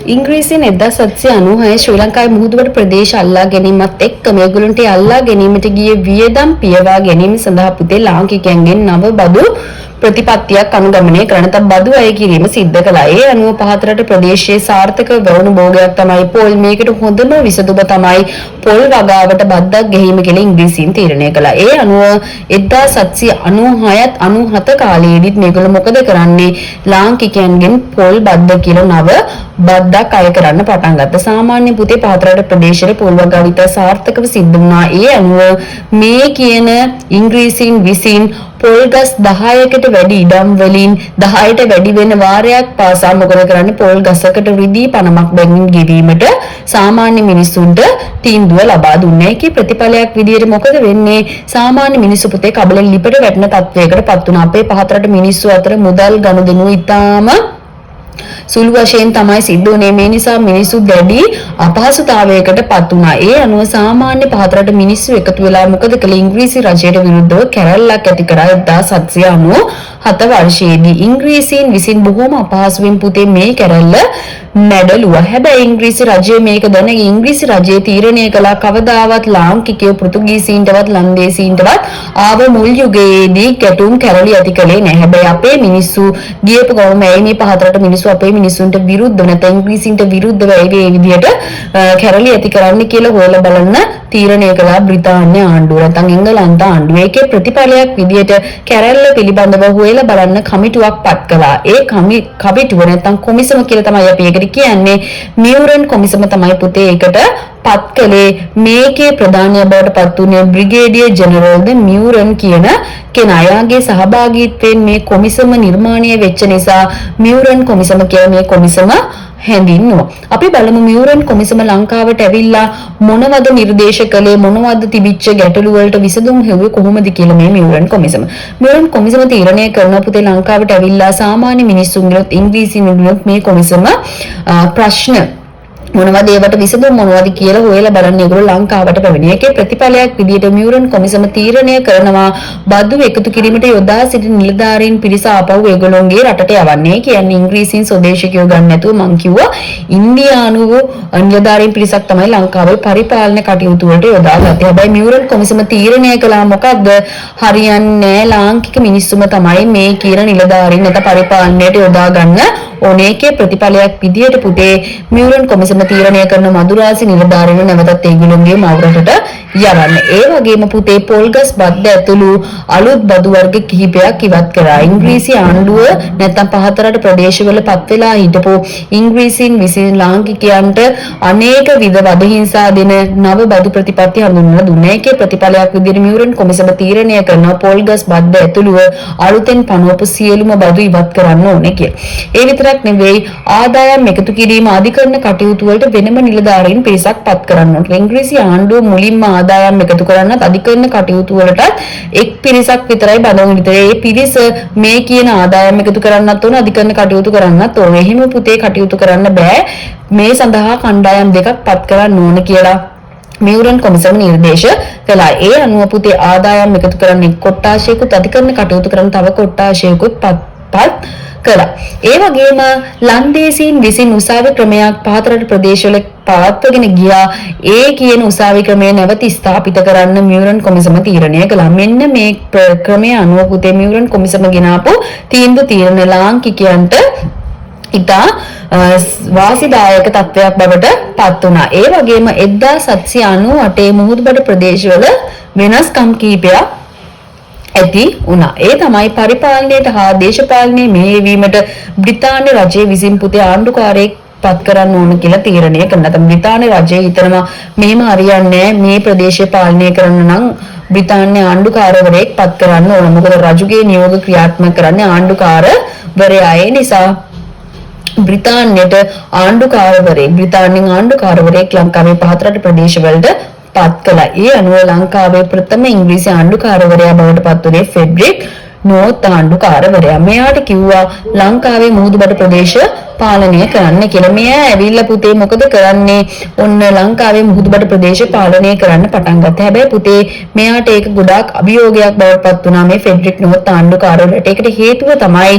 ඉංග්‍රීසියෙන් 1796 ශ්‍රී ලංකාවේ මුහුදුබඩ ප්‍රදේශ අල්ලා ගැනීමත් එක්ක මේගොල්ලන්ට අල්ලා ගැනීමට ගිය වියදම් පියවා ගැනීම සඳහා පුතේ ලාංකිකයන්ගෙන් නව බදු ප්‍රතිපත්තියක් අනුගමනය කරන බදු අය කිරීම සිද්ධ කළා. ඒ අනුව පහතරට ප්‍රදේශයේ සාර්ථක වවුණු භෝගයක් තමයි පොල්. මේකට හොඳම විසඳුම තමයි පොල් වගාවට බද්දක් ගැනීම කියලා ඉංග්‍රීසියෙන් තීරණය කළා. ඒ අනුව 1796ත් 97 කාලයේදීත් මේගොල්ලෝ මොකද කරන්නේ? ලාංකිකයන්ගෙන් පොල් බද්ද කියලා නව බද්දක් අය කරන්න පටන් ගත්තා. සාමාන්‍ය පුතේ පහතරට ප්‍රදේශයේ පොල් වගාවිත සාර්ථකව සිද්ධ වුණා. ඒ අනුව මේ කියන ඉංග්‍රීසීන් විසින් පොල් ගස් 10කට වැඩි ඉඩම් වලින් 10ට වැඩි වෙන වාරයක් පාසා මොකද කරන්නේ? පොල් ගසකට රිදී පනමක් බැගින් ගෙවීමට සාමාන්‍ය මිනිසුන්ට තීන්දුව ලබා දුන්නේ. ඒකේ ප්‍රතිඵලයක් විදියට මොකද වෙන්නේ? සාමාන්‍ය මිනිස්සු පුතේ කබලෙන් ලිපට වැටෙන තත්වයකට පත් වුණා. අපේ පහතරට මිනිස්සු අතර මුදල් ගනුදෙනු ඉතාම සුළු වශයෙන් තමයි සිද්ධ වුනේ. මේ නිසා මිනිස්සු දැඩි අපහසුතාවයකට පත් වුණා. ඒ අනුව සාමාන්‍ය පහතරට මිනිස්සු එකතු වෙලා මොකද කළේ? ඉංග්‍රීසි රජයට විරුද්ධව කැරැල්ලක් ඇති කරා 1797 වර්ෂයේදී. ඉංග්‍රීසීන් විසින් බොහෝම අපහසුවෙන් පුතේ මේ කැරැල්ල මැඩලුවා. හැබැයි ඉංග්‍රීසි රජය මේක දැන ඉංග්‍රීසි රජය තීරණය කළා කවදාවත් ලාංකිකයෝ පෘතුගීසීන්ටවත් ලන්දේසීන්ටවත් ආව මුල් යුගයේදී ගැටුම් කැරළි ඇති කළේ නැහැ. හැබැයි අපේ මිනිස්සු ගියපු ගමන් මේ පහතරට මිනිස්සු අපේ මිනිසුන්ට විරුද්ධව නැත්නම් ඉංග්‍රීසින්ට විරුද්ධව ඒ විදිහට කැරළි ඇති කරන්න කියලා හොයලා බලන්න තීරණය කළා බ්‍රිතාන්‍ය ආණ්ඩුව නැත්නම් එංගලන්ත ආණ්ඩුව. ඒකේ ප්‍රතිඵලයක් විදිහට කැරැල්ල පිළිබඳව හොයලා බලන්න කමිටුවක් පත් කළා. ඒ කමිටුව නැත්නම් කොමිසම කියලා තමයි අපි ඒකට කියන්නේ. මියුරන් කොමිසම තමයි පුතේ ඒකට පත් කළේ. මේකේ ප්‍රධානිය බවට පත් වුණේ බ්‍රිගේඩියර් ජෙනරල් ද මියුරන් කියන කෙනා. යාගේ සහභාගීත්වයෙන් මේ කොමිසම නිර්මාණය වෙච්ච නිසා මියුරන් කොමිසම කියලා මේ කොමිසම හැඳින්වුවා. අපි බලමු මියුරන් කොමිසම ලංකාවට ඇවිල්ලා මොනවද නිර්දේශ කළේ, මොනවද තිබිච්ච ගැටලු වලට විසඳුම් හෙව්වේ කොහොමද කියලා මේ මියුරන් කොමිසම. මියුරන් කොමිසම තීරණය කරන පුතේ ලංකාවට ඇවිල්ලා සාමාන්‍ය මිනිස්සුන්ගෙනුත් ඉංග්‍රීසියෙනුත් මේ කොමිසම ප්‍රශ්න මොනවද ඒවට විසඳුම් මොනවද කියලා හොයලා බලන්න ඒගොල්ලෝ ලංකාවට පැමිණියා. ඒකේ ප්‍රතිඵලයක් විදිහට මියුරන් කොමිසම තීරණය කරනවා බදු එකතු කිරීමට යොදා සිටින නිලධාරීන් පිරිස ආපහු ඒගොල්ලෝගේ රටට යවන්නේ. කියන්නේ ඉංග්‍රීසින් ස්වදේශිකයෝ ගන්න නැතුව මං කිව්වා ඉන්දියානු නිලධාරීන් පිරිසක් තමයි ලංකාවේ පරිපාලන කටයුතු වලට යොදාගත්තේ. හැබැයි මියුරන් කොමිසම තීරණය කළා මොකද්ද? හරියන්නේ ලාංකික මිනිස්සුම තමයි මේ කියන නිලධාරීන් නැත පරිපාලනයට යොදා ගන්න ඕනේ. ඒකේ ප්‍රතිඵලයක් විදිහට පුතේ මියුරන් කොමිසම තීරණය කරන මදුරාසි නිලධාරීන් නැවතත් ඒගොල්ලෝගේ මවුරටට යවන්න. ඒ වගේම පුතේ පොල්ගස් බද්ද ඇතුළු අලුත් බදු වර්ග කිහිපයක් ඉවත් කරා. ඉංග්‍රීසි ආණ්ඩුව නැත්නම් පහතරට ප්‍රදේශවල පත් වෙලා හිටපු ඉංග්‍රීසීන් විසින් ලාංකිකයන්ට අනේක විද වද හිංසා දෙන නව බදු ප්‍රතිපත්ති හඳුන්වලා දුන්නා. ඒකේ ප්‍රතිඵලයක් විදිහට මියුරන් කොමිසම තීරණය කරනවා පොල්ගස් බද්ද ඇතුළුව අලුතෙන් පනවපු සියලුම බදු ඉවත් කරන්න ඕනේ කියලා. ඒ විතරක් නෙවෙයි ආදායම් එකතු කිරීම අධිකරණ කටයුතු වලට වෙනම නිලධාරීන් පිරිසක් පත් කරන්න ඕනේ. ඉංග්‍රීසි ආණ්ඩුව මුලින්ම ආදායම් එකතු කරන්නත් අධිකරණ කටයුතු වලටත් එක් පිරිසක් විතරයි බඳවුන් විතරයි. ඒ පිරිස මේ කියන ආදායම් එකතු කරන්නත් ඕන අධිකරණ කටයුතු කරන්නත් ඕන. එහෙම පුතේ කටයුතු කරන්න බෑ. මේ සඳහා කණ්ඩායම් දෙකක් පත් කරන්න ඕන කියලා මියුරන් කොමිසම නිර්දේශ කළා. ඒ අනුව පුතේ ආදායම් එකතු කරන්න එක් කොට්ටාශයකුත් අධිකරණ කටයුතු කරන්න තව කොට්ටාශයකුත් පත් කළා. ඒ වගේම ලන්දේසීන් විසින් උසාවි ක්‍රමයක් පහතරට ප්‍රදේශවල පවත්වගෙන ගියා. ඒ කියන උසාවි ක්‍රමය නැවත ස්ථාපිත කරන්න මියුරන් කොමිසම තීරණය කළා. මෙන්න මේ ක්‍රමය අනුව පුතේ මියුරන් කොමිසම ගෙනාපු තීරණ ලාංකිකයන්ට ඉතා වාසිදායක තත්වයක් බවට පත් වුණා. ඒ වගේම 1798 මුහුදුබඩ ප්‍රදේශවල වෙනස්කම් කිහිපයක් ඇති වුණා. ඒ තමයි පරිපාලනයට හා දේශපාලනයේ මෙහෙයවීමට බ්‍රිතාන්‍ය රජය විසින් පුතේ ආණ්ඩුකාරයෙක් පත් කරන්න ඕන කියලා තීරණය කරනවා. තමයි බ්‍රිතාන්‍ය රජය හිතනවා මෙහෙම හරියන්නේ මේ ප්‍රදේශය පාලනය කරන්න නම් බ්‍රිතාන්‍ය ආණ්ඩුකාරවරයෙක් පත් කරන්න ඕන. මොකද රජුගේ නියෝග ක්‍රියාත්මක කරන්නේ ආණ්ඩුකාරවරයා. ඒ නිසා බ්‍රිතාන්‍යයට බ්‍රිතාන්‍යන් ආණ්ඩුකාරවරයෙක් ලංකාවේ පහතරට ප්‍රදේශවලට පත් කළා. ඒ අනුව ලංකාවේ ප්‍රථම ඉංග්‍රීසි ආණ්ඩුකාරවරයා බවට පත් වුණේ ෆෙඩරික් නෝත් ආණ්ඩුකාරවරයා. මෙයාට කිව්වා ලංකාවේ මුහුදුබඩ ප්‍රදේශ පාලනය කරන්න කියලා. මෙයා ඇවිල්ලා පුතේ මොකද කරන්නේ? ඔන්න ලංකාවේ මුහුදුබඩ ප්‍රදේශ පාලනය කරන්න පටන් ගත්තා. හැබැයි පුතේ මෙයාට ඒක ගොඩාක් අභියෝගයක් බවට පත් වුණා මේ ෆෙඩරික් නෝත් ආණ්ඩුකාරවරයාට. ඒකට හේතුව තමයි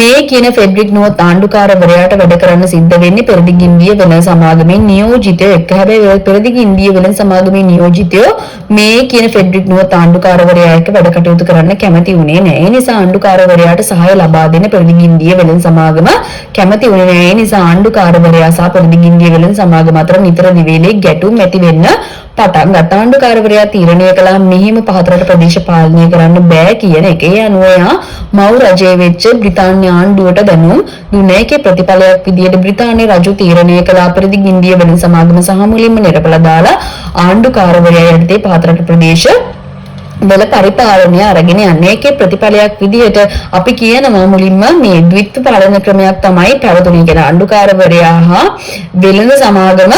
මේ කියන ෆෙඩරික් නෝත් ආණ්ඩුකාරවරයාට වැඩ කරන්න සිද්ධ වෙන්නේ පෙරදිග ඉන්දිය වෙළඳ සමාගමේ නියෝජිතයෝ එක්ක. හැබැයි පෙරදිග ඉන්දිය වෙළඳ සමාගමේ නියෝජිතයෝ මේ කියන ෆෙඩරික් නෝත් ආණ්ඩුකාරවරයා එක්ක වැඩ කටයුතු කරන්න කැමති වුණේ නැහැ. ඒ නිසා ආණ්ඩුකාරවරයාට සහාය ලබා දෙන්න පෙරදිග ඉන්දිය වෙළඳ සමාගම කැමති වුණේ නැහැ. ඒ නිසා ආණ්ඩුකාරවරයා සහ පෙරදිග ඉන්දිය වෙළඳ සමාගම අතර නිතර දිවේලේ ගැටුම් ඇති වෙන්න පටන් ගත්තා. ආණ්ඩුකාරවරයා තීරණය කළා මෙහිම පහතරට ප්‍රදේශ පාලනය කරන්න බෑ කියන එක. ඒ අනුව එයා මව් රජයේ වෙච්ච බ්‍රිතාන්‍ය ආණ්ඩුවට දැනුම් දුන්නේ. ඒකේ ප්‍රතිඵලයක් විදියට බ්‍රිතාන්‍ය රජු තීරණය කළා පෙරදිග ඉන්දිය වෙළඳ සමාගම සහ මුලින්ම නිරපලා දාලා ආණ්ඩුකාරවරයා යටතේ පහතරට ප්‍රදේශ වල පරිපාලනය අරගෙන යන්නේ. ඒකේ ප්‍රතිඵලයක් විදිහට අපි කියනවා මුලින්ම මේ ද්විත්ව පාලන ක්‍රමයක් තමයි පැවතුනේ කියලා. ආණ්ඩුකාරවරයා හා වෙළඳ සමාගම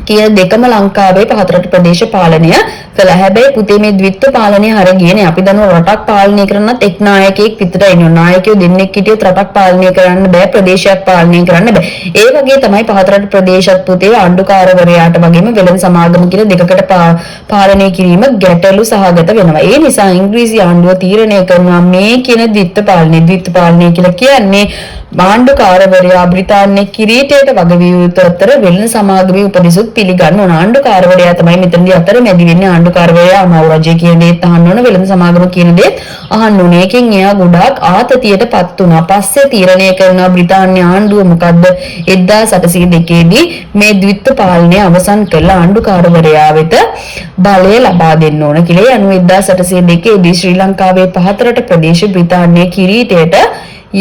කිය දෙකම ලංකාවේ පහතරට ප්‍රදේශ පාලනය කළා. හැබැයි පුතේ මේ ද්විත්ව පාලනය හරියන්නේ අපි දන්නවා රටක් පාලනය කරනත් එක් නායකයෙක් විතරයි ඉන්නවා. නායකයෝ දෙන්නෙක් හිටියොත් රටක් පාලනය කරන්න බෑ, ප්‍රදේශයක් පාලනය කරන්න බෑ. ඒ වගේ තමයි පහතරට ප්‍රදේශත් පුතේ ආණ්ඩුකාරවරයාට වගේම වෙළඳ සමාගම කියලා දෙකකට පාලනය කිරීම ගැටලු සහගත වෙනවා. ඒ නිසා ඉංග්‍රීසි ආණ්ඩුව තීරණය කරනවා මේ කියන ද්විත්ව පාලනය කියලා කියන්නේ ආණ්ඩුකාරවරයා බ්‍රිතාන්‍ය කිරීටයට වගවිය යුතු අතර වෙළඳ සමාගමේ උපදෙසුත් පිළිගන්න ඕන. ආණ්ඩුකාරවරයා තමයි මෙතනදී අතරමැදි වෙන්නේ. ආණ්ඩුකාරවරයා මව් රජය කියන දේත් අහන්න ඕන, වෙළඳ සමාගම කියන දේත් අහන්න ඕන. ඒකෙන් එයා ගොඩාක් ආතතියටපත් වුණා. පස්සේ තීරණය කරනවා බ්‍රිතාන්‍ය ආණ්ඩුව මොකද්ද 1802 දී මේ ද්විත්ව පාලනය අවසන් කරලා ආණ්ඩුකාරවරයා වෙත බලය ලබා දෙන්න ඕන කියලා. ඒ අනුව 1802 දී ශ්‍රී ලංකාවේ පහතරට ප්‍රදේශ බ්‍රිතාන්‍ය කිරීටයට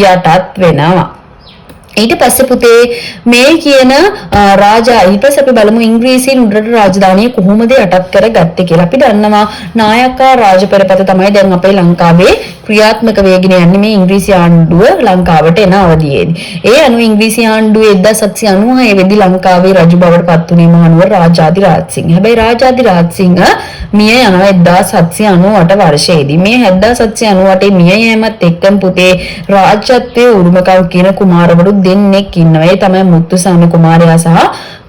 යටත් වෙනවා. ඊට පස්සේ පුතේ මේ කියන රාජා ඊට පස්සේ අපි බලමු ඉංග්‍රීසියෙන් උඩරට රාජධානිය කොහොමද යටත් කරගත්තේ කියලා. අපි දන්නවා නායකා රාජපෙරපත තමයි දැන් අපේ ලංකාවේ ක්‍රියාත්මක වෙගෙන යන්නේ මේ ඉංග්‍රීසි ආණ්ඩුව ලංකාවට එන අවධියේදී. ඒ අනුව ඉංග්‍රීසි ආණ්ඩුව 1796 වෙදි ලංකාවේ රජු බවට පත් වුණේ මහනුවර රාජාධිරාජ සිංහ. හැබැයි රාජාධිරාජ සිංහ මිය යනවා 1798 වර්ෂයේදී. මේ 1798 මිය යෑමත් එක්කම පුතේ රාජ්‍යත්වයේ උරුමකම් කියන කුමාරවරු දෙන්නෙක් ඉන්නවා. ඒ තමයි මුත්තුසාමි කුමාරයා සහ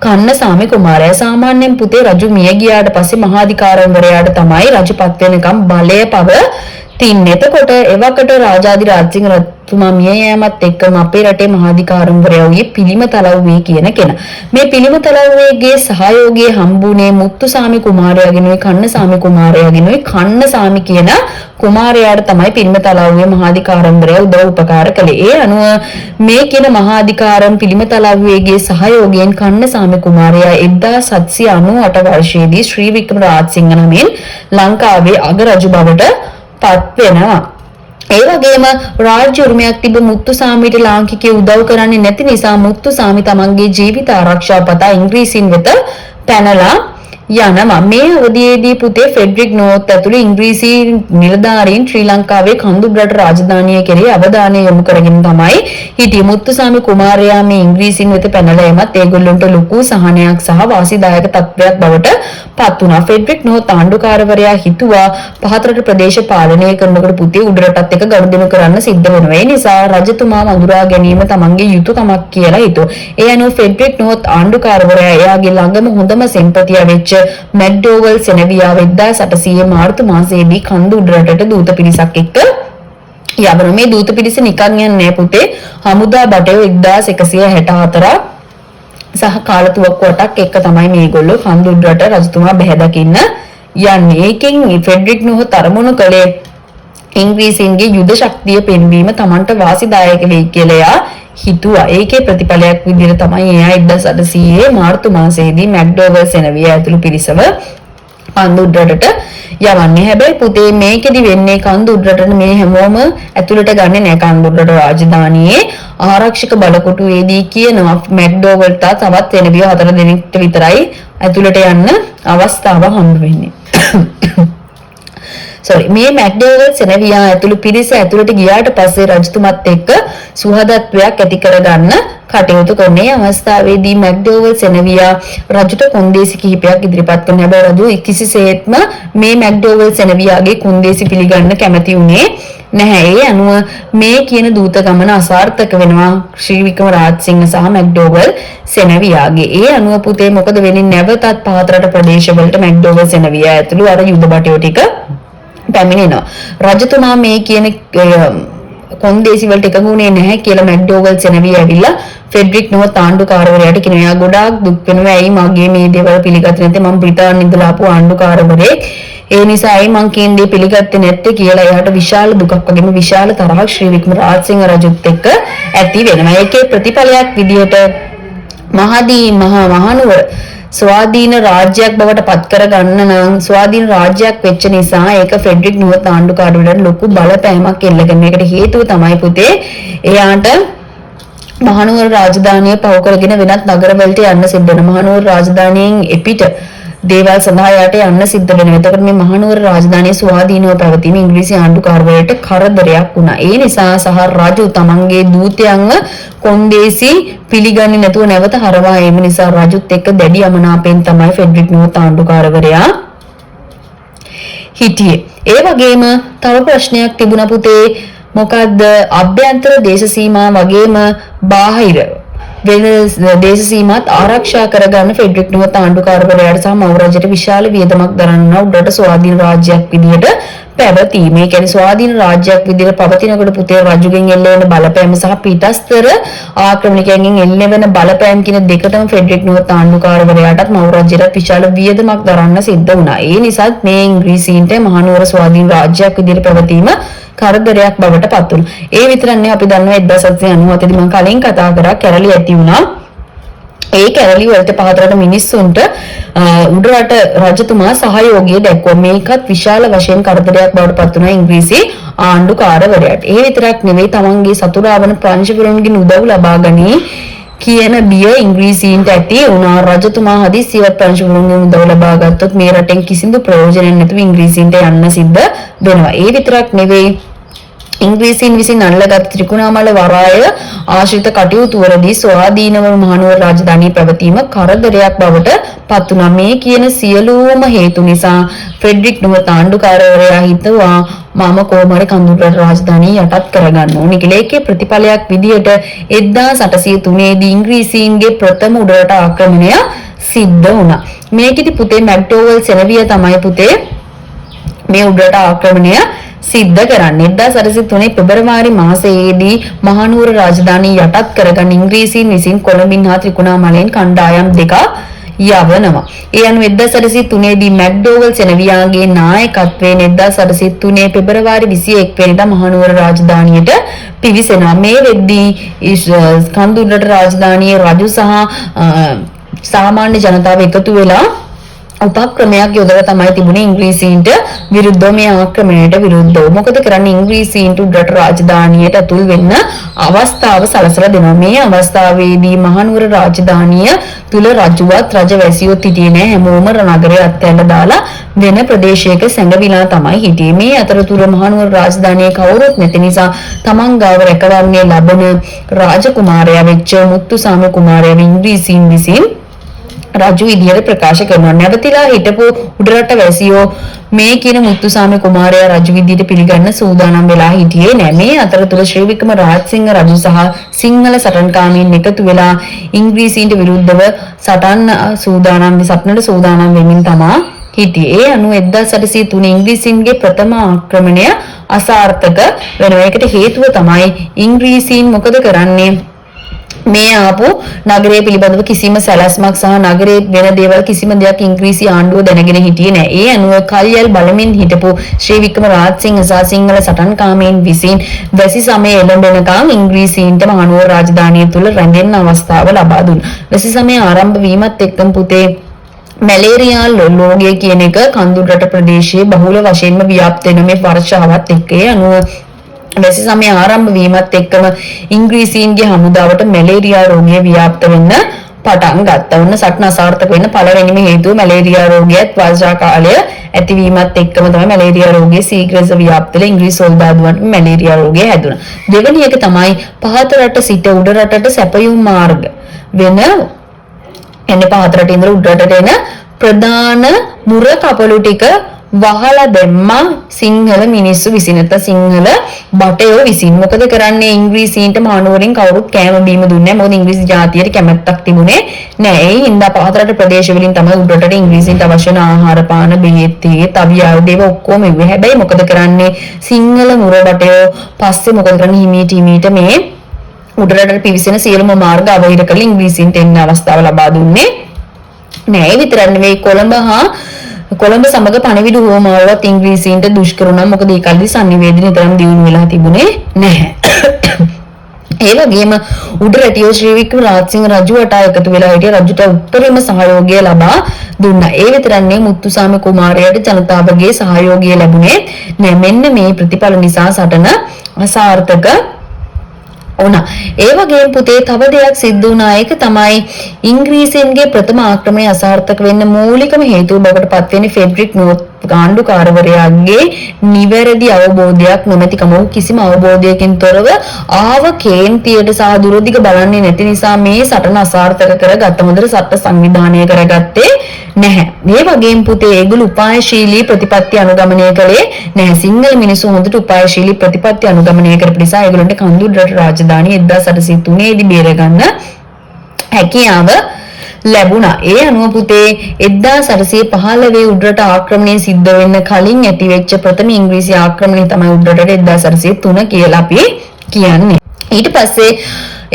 කන්නසාමි කුමාරයා. සාමාන්‍යයෙන් පුතේ රජු මිය ගියාට පස්සේ මහාධිකාරවරයාට තමයි රජපත් වෙනකම් බලය පව තින්නේ. එතකොට එවකට රාජාධිරාජ සිංහ රජතුමා මිය යෑමත් එක්කම අපේ රටේ මහාධිකාරවරයා වූයේ පිළිම තලව්වේ කියන කෙනා. මේ පිළිම තලව්වේගේ සහයෝගය හම්බුනේ මුත්තුසාමි කුමාරයාගෙනුයි කන්නසාමි කුමාරයාගෙනුයි. කන්නසාමි කියන කුමාරයාට තමයි පිළිම තලව්වේ මහාධිකාරවරයා උදව් උපකාර කළේ. ඒ අනුව මේ කියන මහාධිකාරම් පිළිම තලව්වේගේ සහයෝගයෙන් කන්නසාමි කුමාරයා 1798 වර්ෂයේදී ශ්‍රී වික්‍රම රාජසිංහ නමින් ලංකාවේ අගරජු බවට පත් වෙනවා. ඒ වගේම රාජ්‍ය උරුමයක් තිබ්බ මුත්තුසාමිට ලාංකිකයෝ උදව් කරන්නේ නැති නිසා මුත්තුසාමි තමන්ගේ ජීවිත ආරක්ෂාව පතා ඉංග්‍රීසින් වෙත පැනලා යනවා. මේ අවධියේදී පුතේ ෆෙඩරික් නෝත් ඇතුළු ඉංග්‍රීසි නිලධාරීන් ශ්‍රී ලංකාවේ කඳුබරට රාජධානිය කෙරෙහි අවධානය යොමු කරගෙන තමයි හිටියේ. මුත්තුසාමි කුමාරයා මේ ඉංග්‍රීසින් වෙත පැනලා එමත් ඒගොල්ලන්ට ලොකු සහනයක් සහ වාසිදායක තත්ත්වයක් බවට පත් වුණා. ෆෙඩරික් නෝත් ආණ්ඩුකාරවරයා හිතුවා පහතරට ප්‍රදේශ පාලනය කරනකොට පුතේ උඩරටත් එක්ක ගනුදෙනු කරන්න සිද්ධ වෙනවා. ඒ නිසා රජතුමා මඳුරා ගැනීම තමන්ගේ යුතුයකමක් කියලා හිතුවා. ඒ අනුව ෆෙඩරික් නෝත් ආණ්ඩුකාරවරයා එයාගේ ළඟම හොඳම සෙන්පතියා වෙච්ච මැක්ඩෝවල් සෙනවියා 1800 මාර්තු මාසයේදී කන්ද උඩරටට දූත පිරිසක් එක්ක යවනවා. මේ දූත පිරිස නිකන් යන්නේ නැහැ පුතේ. හමුදා බටයෝ 1164ක් සහ කාලතුවක්කු 8ක් එක්ක තමයි මේගොල්ලෝ කන්ද උඩරට රජතුමා බැහැ දකින්න යන්නේ. ඒකෙන් ෆෙඩරික් නෝත් අරමුණු කළේ ඉංග්‍රීසීන්ගේ යුද ශක්තිය පෙන්වීම Tamanට වාසිදායක වෙයි කියලා හිතුවා. ඒකේ ප්‍රතිඵලයක් විදිහට තමයි එයා 1800 මාර්තු මාසයේදී මැක්ඩෝවල් සෙනවියා ඇතුළු පිරිසව කන්ද උඩරටට යවන්නේ. හැබැයි පුතේ මේකෙදි වෙන්නේ කන්ද උඩරටට මේ හැමෝම ඇතුළට ගන්නෙ නෑ. කන්ද උඩරට රාජධානියේ ආරක්ෂක බලකොටුවේදී කියනවා මැක්ඩෝවල්ට තවත් සෙනවියෝ 4 දෙනෙක්ට විතරයි ඇතුළට යන්න අවස්ථාව හම්බ වෙන්නේ. මේ මැක්ඩෝවල් සෙනවියා ඇතුළු පිරිස ඇතුළට ගියාට පස්සේ රජතුමත් එක්ක සුහදත්වයක් ඇති කරගන්න කටයුතු කරන්නේ. අවස්ථාවේදී මැක්ඩෝවල් සෙනවියා රජුට කොන්දේසි කිහිපයක් ඉදිරිපත් කරන හැබැයි රජු කිසිසේත්ම මේ මැක්ඩෝවල් සෙනවියාගේ කොන්දේසි පිළිගන්න කැමති වුණේ නැහැ. ඒ අනුව මේ කියන දූත ගමන අසාර්ථක වෙනවා ශ්‍රී වික්‍රම රාජසිංහ සහ මැක්ඩෝවල් සෙනවියාගේ. ඒ අනුව පුතේ මොකද වෙන්නේ? නැවතත් පහතරට ප්‍රදේශවලට මැක්ඩෝවල් සෙනවියා ඇතුළු අර යුද බටයෝ ටික පැමිණෙනවා. රජතුමා මේ කියන කොන්දේසි වලට එකගුණේ නැහැ කියලා මැක්ඩෝවල් සෙනවිය ඇවිල්ලා ෆෙඩරික් නොවත් ආණ්ඩුකාරවරයාට කියනවා. එයා ගොඩාක් දුක් වෙනවා. ඇයි මගේ මේ දේවල් පිළිගත්තේ නැත්තේ? මම බ්‍රිතාන්‍යයෙන් ඉඳලා ආපු ආණ්ඩුකාරවරයෙක්. ඒ නිසායි මං කියන දේ පිළිගත්තේ නැත්තේ කියලා එයාට විශාල දුකක් වගේම විශාල තරහක් ශ්‍රී වික්‍රම රාජසිංහ රජුත් එක්ක ඇති වෙනවා. ඒකේ ප්‍රතිඵලයක් විදියට මහනුවර ස්වාධීන රාජ්‍යයක් බවට පත් කරගන්න නම් ස්වාධීන රාජ්‍යයක් වෙච්ච නිසා ඒක ෆෙඩරික් නුවත ආණ්ඩුකාරවරයාට ලොකු බලපෑමක් එල්ල කරන එකට හේතුව තමයි පුතේ එයාට මහනුවර රාජධානිය පව කරගෙන වෙනත් නගරවලට යන්න සිද්ධ වෙනවා. මහනුවර රාජධානියෙන් එපිට දේවල් සඳහා යට යන්න සිද්ධ වෙනවා. එතකොට මේ මහනුවර රාජධානිය ස්වාධීනව පැවතීම ඉංග්‍රීසි ආණ්ඩුකාරවරයාට කරදරයක් වුණා. ඒ නිසා සහ රජු තමන්ගේ දූතයන්ව කොන්දේසි පිළිගන්නේ නැතුව නැවත හරවා ඒම නිසා රජුත් එක්ක දැඩි අමනාපයෙන් තමයි ෆෙඩරික් නුවත ආණ්ඩුකාරවරයා හිටියේ. ඒ වගේම තව ප්‍රශ්නයක් තිබුණා පුතේ. මොකද්ද? අභ්‍යන්තර දේශ සීමා වගේම බාහිර වෙන දේශ සීමාත් ආරක්ෂා කරගන්න ෆෙඩරික් නුවත ආණ්ඩුකාරවරයාට සහ මව් රජයට විශාල වියදමක් දරන්න උඩට ස්වාධීන රාජ්‍යයක් විදිහට පැවතීම. ඒ කියන්නේ ස්වාධීන රාජ්‍යයක් විදිහට පවතිනකොට පුතේ රජුගෙන් එල්ල වෙන බලපෑම සහ පිටස්තර ආක්‍රමණිකයන්ගෙන් එල්ල වෙන බලපෑම් කියන දෙකටම ෆෙඩරික් නුවත ආණ්ඩුකාරවරයාටත් මව් රජයට විශාල වියදමක් දරන්න සිද්ධ වුණා. ඒ නිසාත් මේ ඉංග්‍රීසීන්ට මහනුවර ස්වාධීන රාජ්‍යයක් විදිහට පැවතීම කරදරයක් බවට පත් වුණා. ඒ විතරක් නෙවෙයි අපි දන්නවා 1797 දී මම කලින් කතා කරා කැරලි ඇති වුණා. ඒ කැරලි වලට පහතරට මිනිස්සුන්ට උඩරට රජතුමා සහයෝගය දැක්වුවා. මේකත් විශාල වශයෙන් කරදරයක් බවට පත් වුණා ඉංග්‍රීසි ආණ්ඩුකාරවරයාට. ඒ විතරක් නෙවෙයි තමන්ගේ සතුරාවන ප්‍රංශවරුන්ගෙන් උදව් ලබා ගනී කියන බිය ඉංග්‍රීසීන්ට ඇති වුණා. රජතුමා හදිස්සියවත් ප්‍රංශවරුන්ගෙන් උදව් ලබා ගත්තොත් මේ රටෙන් කිසිදු ප්‍රයෝජනයක් නැතුව ඉංග්‍රීසීන්ට යන්න සිද්ධ වෙනවා. ඒ විතරක් නෙවෙයි ඉංග්‍රීසීන් විසින් අල්ලගත් ත්‍රිකුණාමල වරාය ආශ්‍රිත කටයුතු වලදී ස්වාධීනව මහනුවර රාජධානිය පැවතීම කරදරයක් බවට පත් වුණා. මේ කියන සියලුම හේතු නිසා ෆෙඩරික් නුවත ආණ්ඩුකාරවරයා හිතුවා මම කොහොම හරි කඳුරට රාජධානිය යටත් කරගන්න ඕනේ කියලා. ඒකේ ප්‍රතිඵලයක් විදියට 1803 දී ඉංග්‍රීසීන්ගේ ප්‍රථම උඩරට ආක්‍රමණය සිද්ධ වුණා. මේකෙදි පුතේ මැක්ඩෝවල් සෙනවිය තමයි පුතේ මේ උඩරට ආක්‍රමණය සිද්ධ කරන්නේ. 1803 පෙබරවාරි මාසයේදී මහනුවර රාජධානිය යටත් කරගන්න ඉංග්‍රීසීන් විසින් කොළඹින් හා ත්‍රිකුණාමලයෙන් කණ්ඩායම් දෙකක් යවනවා. ඒ අනුව 1803 දී මැක්ඩෝවල් සෙනවියාගේ නායකත්වයෙන් 1803 පෙබරවාරි 21 වෙනිදා මහනුවර රාජධානියට පිවිසෙනවා. මේ වෙද්දී කඳුරට රාජධානියේ රජු සහ සාමාන්‍ය ජනතාව එකතු වෙලා උපක්‍රමයක් යොදලා තමයි තිබුණේ ඉංග්‍රීසීන්ට විරුද්ධව මේ ආක්‍රමණයට විරුද්ධව. මොකද කරන්නේ ඉංග්‍රීසීන්ට උඩරට රාජධානියට ඇතුල් වෙන්න අවස්ථාව සලසලා දෙනවා. මේ අවස්ථාවේදී මහනුවර රාජධානිය තුල රජුවත් රජවැසියොත් හිටියේ නෑ. හැමෝම නගරය අත්හැරලා දාලා වෙන ප්‍රදේශයක සැඟවිලා තමයි හිටියේ. මේ අතරතුර මහනුවර රාජධානියේ කවුරුත් නැති නිසා තමන් ගාව රැකවරණය ලබන රාජකුමාරයා වෙච්ච මුත්තුසාම කුමාරයා ඉංග්‍රීසීන් විසින් රජු විදියට ප්‍රකාශ කරනවා. නැවතිලා හිටපු උඩරට වැසියෝ මේ කියන මුත්තුසාමි කුමාරයා රජු විදියට පිළිගන්න සූදානම් වෙලා හිටියේ නෑ. මේ අතරතුර ශ්‍රී වික්‍රම රාජසිංහ රජු සහ සිංහල සටන්කාමීන් එකතු වෙලා ඉංග්‍රීසීන්ට විරුද්ධව සටනට සූදානම් වෙමින් තමා හිටියේ. ඒ අනුව 1803 ඉංග්‍රීසීන්ගේ ප්‍රථම ආක්‍රමණය අසාර්ථක වෙනවා. ඒකට හේතුව තමයි ඉංග්‍රීසීන් මොකද කරන්නේ? මේ ආපු නගරය පිළිබඳව කිසිම සැලැස්මක් සහ නගරයේ වෙන දේවල් කිසිම දෙයක් ඉංග්‍රීසි ආණ්ඩුව දැනගෙන හිටියේ නැහැ. ඒ අනුව කල්යල් බලමින් හිටපු ශ්‍රී වික්‍රම රාජසිංහ සහ සිංහල සටන්කාමීන් විසින් වැසි සමය එළඹෙනකම් ඉංග්‍රීසීන්ට මහනුවර රාජධානිය තුල රැඳෙන්න අවස්ථාව ලබා දුන්නා. වැසි සමය ආරම්භ වීමත් එක්කම පුතේ මැලේරියා රෝගය කියන එක කඳුරට ප්‍රදේශයේ බහුල වශයෙන්ම ව්‍යාප්ත වෙන මේ වර්ෂාවත් එක්ක ඒ අනුව වැසි සමය ආරම්භ වීමත් එක්කම ඉංග්‍රීසීන්ගේ හමුදාවට මැලේරියා රෝගය ව්‍යාප්ත වෙන්න පටන් ගත්තා. ඔන්න සටන අසාර්ථක වෙන්න පළවෙනිම හේතුව මැලේරියා රෝගයත් වර්ෂා කාලය ඇතිවීමත් එක්කම තමයි මැලේරියා රෝගයේ ශීඝ්‍රව ව්‍යාප්ත වෙලා ඉංග්‍රීසි සොල්දාදුවන්ට මැලේරියා රෝගය හැදුණා. දෙවෙනි එක තමයි පහත රට සිට උඩ රටට සැපයුම් මාර්ග වෙන එන්නේ පහත රටින් ඉඳලා උඩ රටට එන ප්‍රධාන මුර කපළු ටික වහලා දැම්මා සිංහල මිනිස්සු විසින්. නැත්නම් සිංහල බටයෝ විසින්. මොකද කරන්නේ ඉංග්‍රීසීන්ට මානුවරින් කවුරුත් කෑම බීම දුන්නේ නැහැ. මොකද ඉංග්‍රීසි ජාතියට කැමැත්තක් තිබුණේ නැහැ. ඒ හින්දා පහතරට ප්‍රදේශ වලින් තමයි උඩරටට ඉංග්‍රීසීන්ට අවශ්‍ය වෙන ආහාර පාන බෙහෙත් තේ තවි ආයුධ ඒවා ඔක්කොම ඉන්නේ. හැබැයි මොකද කරන්නේ සිංහල මුර බටයෝ පස්සේ මොකද කරන්නේ හිමීට මේ උඩරටට පිවිසෙන සියලුම මාර්ග අවහිර කරලා ඉංග්‍රීසීන්ට එන්න අවස්ථාව ලබා දුන්නේ නෑ. ඒ විතරක් නෙවෙයි කොළඹ සමග පණවිඩු හෝමාවලත් ඉංග්‍රීසීන්ට දුෂ්කර වුණා. මොකද ඒ කල්ලි sannivedana තරම් දියුණු වෙලා තිබුණේ නැහැ. ඒ වගේම උඩරටියෝ ශ්‍රී වික්‍රම රාජසිංහ රජුට එකතු වෙලා හිටිය රජුට උත්තරීම සහයෝගය ලබා දුන්නා. ඒ විතරක් නෙවෙයි මුත්තුසාමි කුමාරයාට ජනතාවගේ සහයෝගය ලැබුණේ නෑ. මෙන්න මේ ප්‍රතිඵල නිසා සටන අසාර්ථක වුණා. ඒ වගේම පුතේ තව දෙයක් සිද්ධ වුණා. ඒක තමයි ඉංග්‍රීසීන්ගේ ප්‍රථම ආක්‍රමණය අසාර්ථක වෙන්න මූලිකම හේතුව බවට පත් වෙන්නේ ෆෙඩරික් නෝත් ආණ්ඩුකාරවරයාගේ නිවැරදි අවබෝධයක් නොමැතිකම. කිසිම අවබෝධයකින් තොරව ආව කේන්තියට සහ දුරදිග බලන්නේ නැති නිසා මේ සටන අසාර්ථක කරගත්ත. හොඳට සත්‍ය සංවිධානය කරගත්තේ නැහැ. මේ වගේම පුතේ ඒගොල්ලෝ උපායශීලී ප්‍රතිපත්ති අනුගමනය කළේ නැහැ. සිංහල මිනිස්සු හොඳට උපායශීලී ප්‍රතිපත්ති අනුගමනය කරපු නිසා ඒගොල්ලන්ට කඳුරට රාජධානිය 1803 දී බේරගන්න හැකියාව ලැබුණා. ඒ අනුව පුතේ 1815 උඩරට ආක්‍රමණය සිද්ධ වෙන්න කලින් ඇතිවෙච්ච ප්‍රථම ඉංග්‍රීසි ආක්‍රමණය තමයි උඩරට 1803 කියලා අපි කියන්නේ. ඊට පස්සේ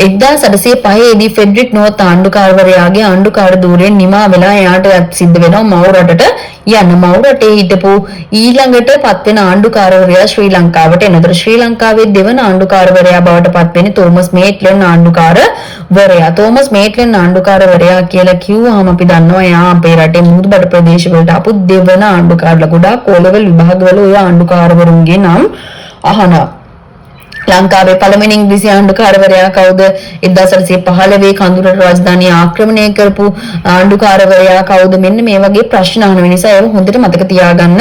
1805 දී ෆෙඩරික් නෝත් ආණ්ඩුකාරවරයාගේ ආණ්ඩුකාර ධූරයෙන් නිමා වෙලා එයාට සිද්ධ වෙනවා මව් රටට යන්න. මව් රටේ හිටපු ඊළඟට පත් වෙන ආණ්ඩුකාරවරයා ශ්‍රී ලංකාවට එනතර ශ්‍රී ලංකාවේ දෙවන ආණ්ඩුකාරවරයා බවට පත් වෙන්නේ තෝමස් මේට්ලන් ආණ්ඩුකාරවරයා. තෝමස් මේට්ලන් ආණ්ඩුකාරවරයා කියලා කිව්වහම අපි දන්නවා එයා අපේ රටේ මුහුදුබඩ ප්‍රදේශ වලට ආපු දෙවන ආණ්ඩුකාරලා. ගොඩාක් කෝලවල විභාගවල ඔය ආණ්ඩුකාරවරුන්ගේ නම් අහනවා. ලංකාවේ පළවෙනි ඉංග්‍රීසි ආණ්ඩුකාරවරයා කවුද? 1815 කඳුරට රාජධානිය ආක්‍රමණය කරපු ආණ්ඩුකාරවරයා කවුද? මෙන්න මේ වගේ ප්‍රශ්න අහන නිසා ඒව හොඳට මතක තියාගන්න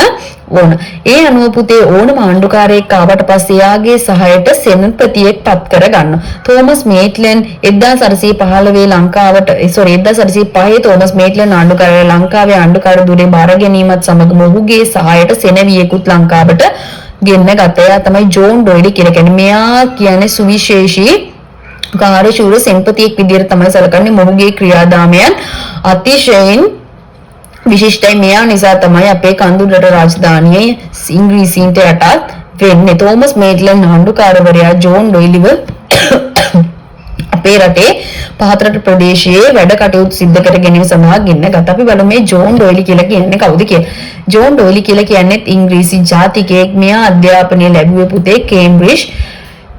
ඕන. ඒ අනුව පුතේ ඕනම ආණ්ඩුකාරයෙක් ආවට පස්සේ එයාගේ සහයට සෙනපතියෙක් පත් කරගන්න. තෝමස් මේට්ලන් 1815 ලංකාවට 1805 තෝමස් මේට්ලන් ආණ්ඩුකාරයා ලංකාවේ ආණ්ඩුකාර ධුරේ බාර ගැනීමත් සමග මොහුගේ සහයට සෙනවියෙකුත් ලංකාවට ගෙන්න ගත්තා. එයා තමයි ජෝන් ඩොයිලි කියලා කියන්නේ. මෙයා කියන්නේ සුවිශේෂී කාර්යශූර සෙන්පතියෙක් විදිහට තමයි සැලකන්නේ. මොහුගේ ක්‍රියාදාමයන් අතිශයින් විශිෂ්ටයි. මෙයා නිසා තමයි අපේ කඳුරට රාජධානියේ ඉංග්‍රීසීන්ට යටත් වෙන්නේ. තෝමස් මේට්ලන් ආණ්ඩුකාරවරයා ජෝන් ඩොයිලිව අපේ රටේ පහතරට ප්‍රදේශයේ වැඩ කටයුතු සිද්ධ කර ගැනීම සඳහා ගෙන්න ගත්තා. අපි බලමු මේ ජෝන් ඩොයිලි කියලා කියන්නේ කවුද කියලා. ජෝන් ඩොයිලි කියලා කියන්නේ ඉංග්‍රීසි ජාතිකයෙක්. මෙයා අධ්‍යාපනය ලැබුවේ පුතේ කේම්බ්‍රිජ්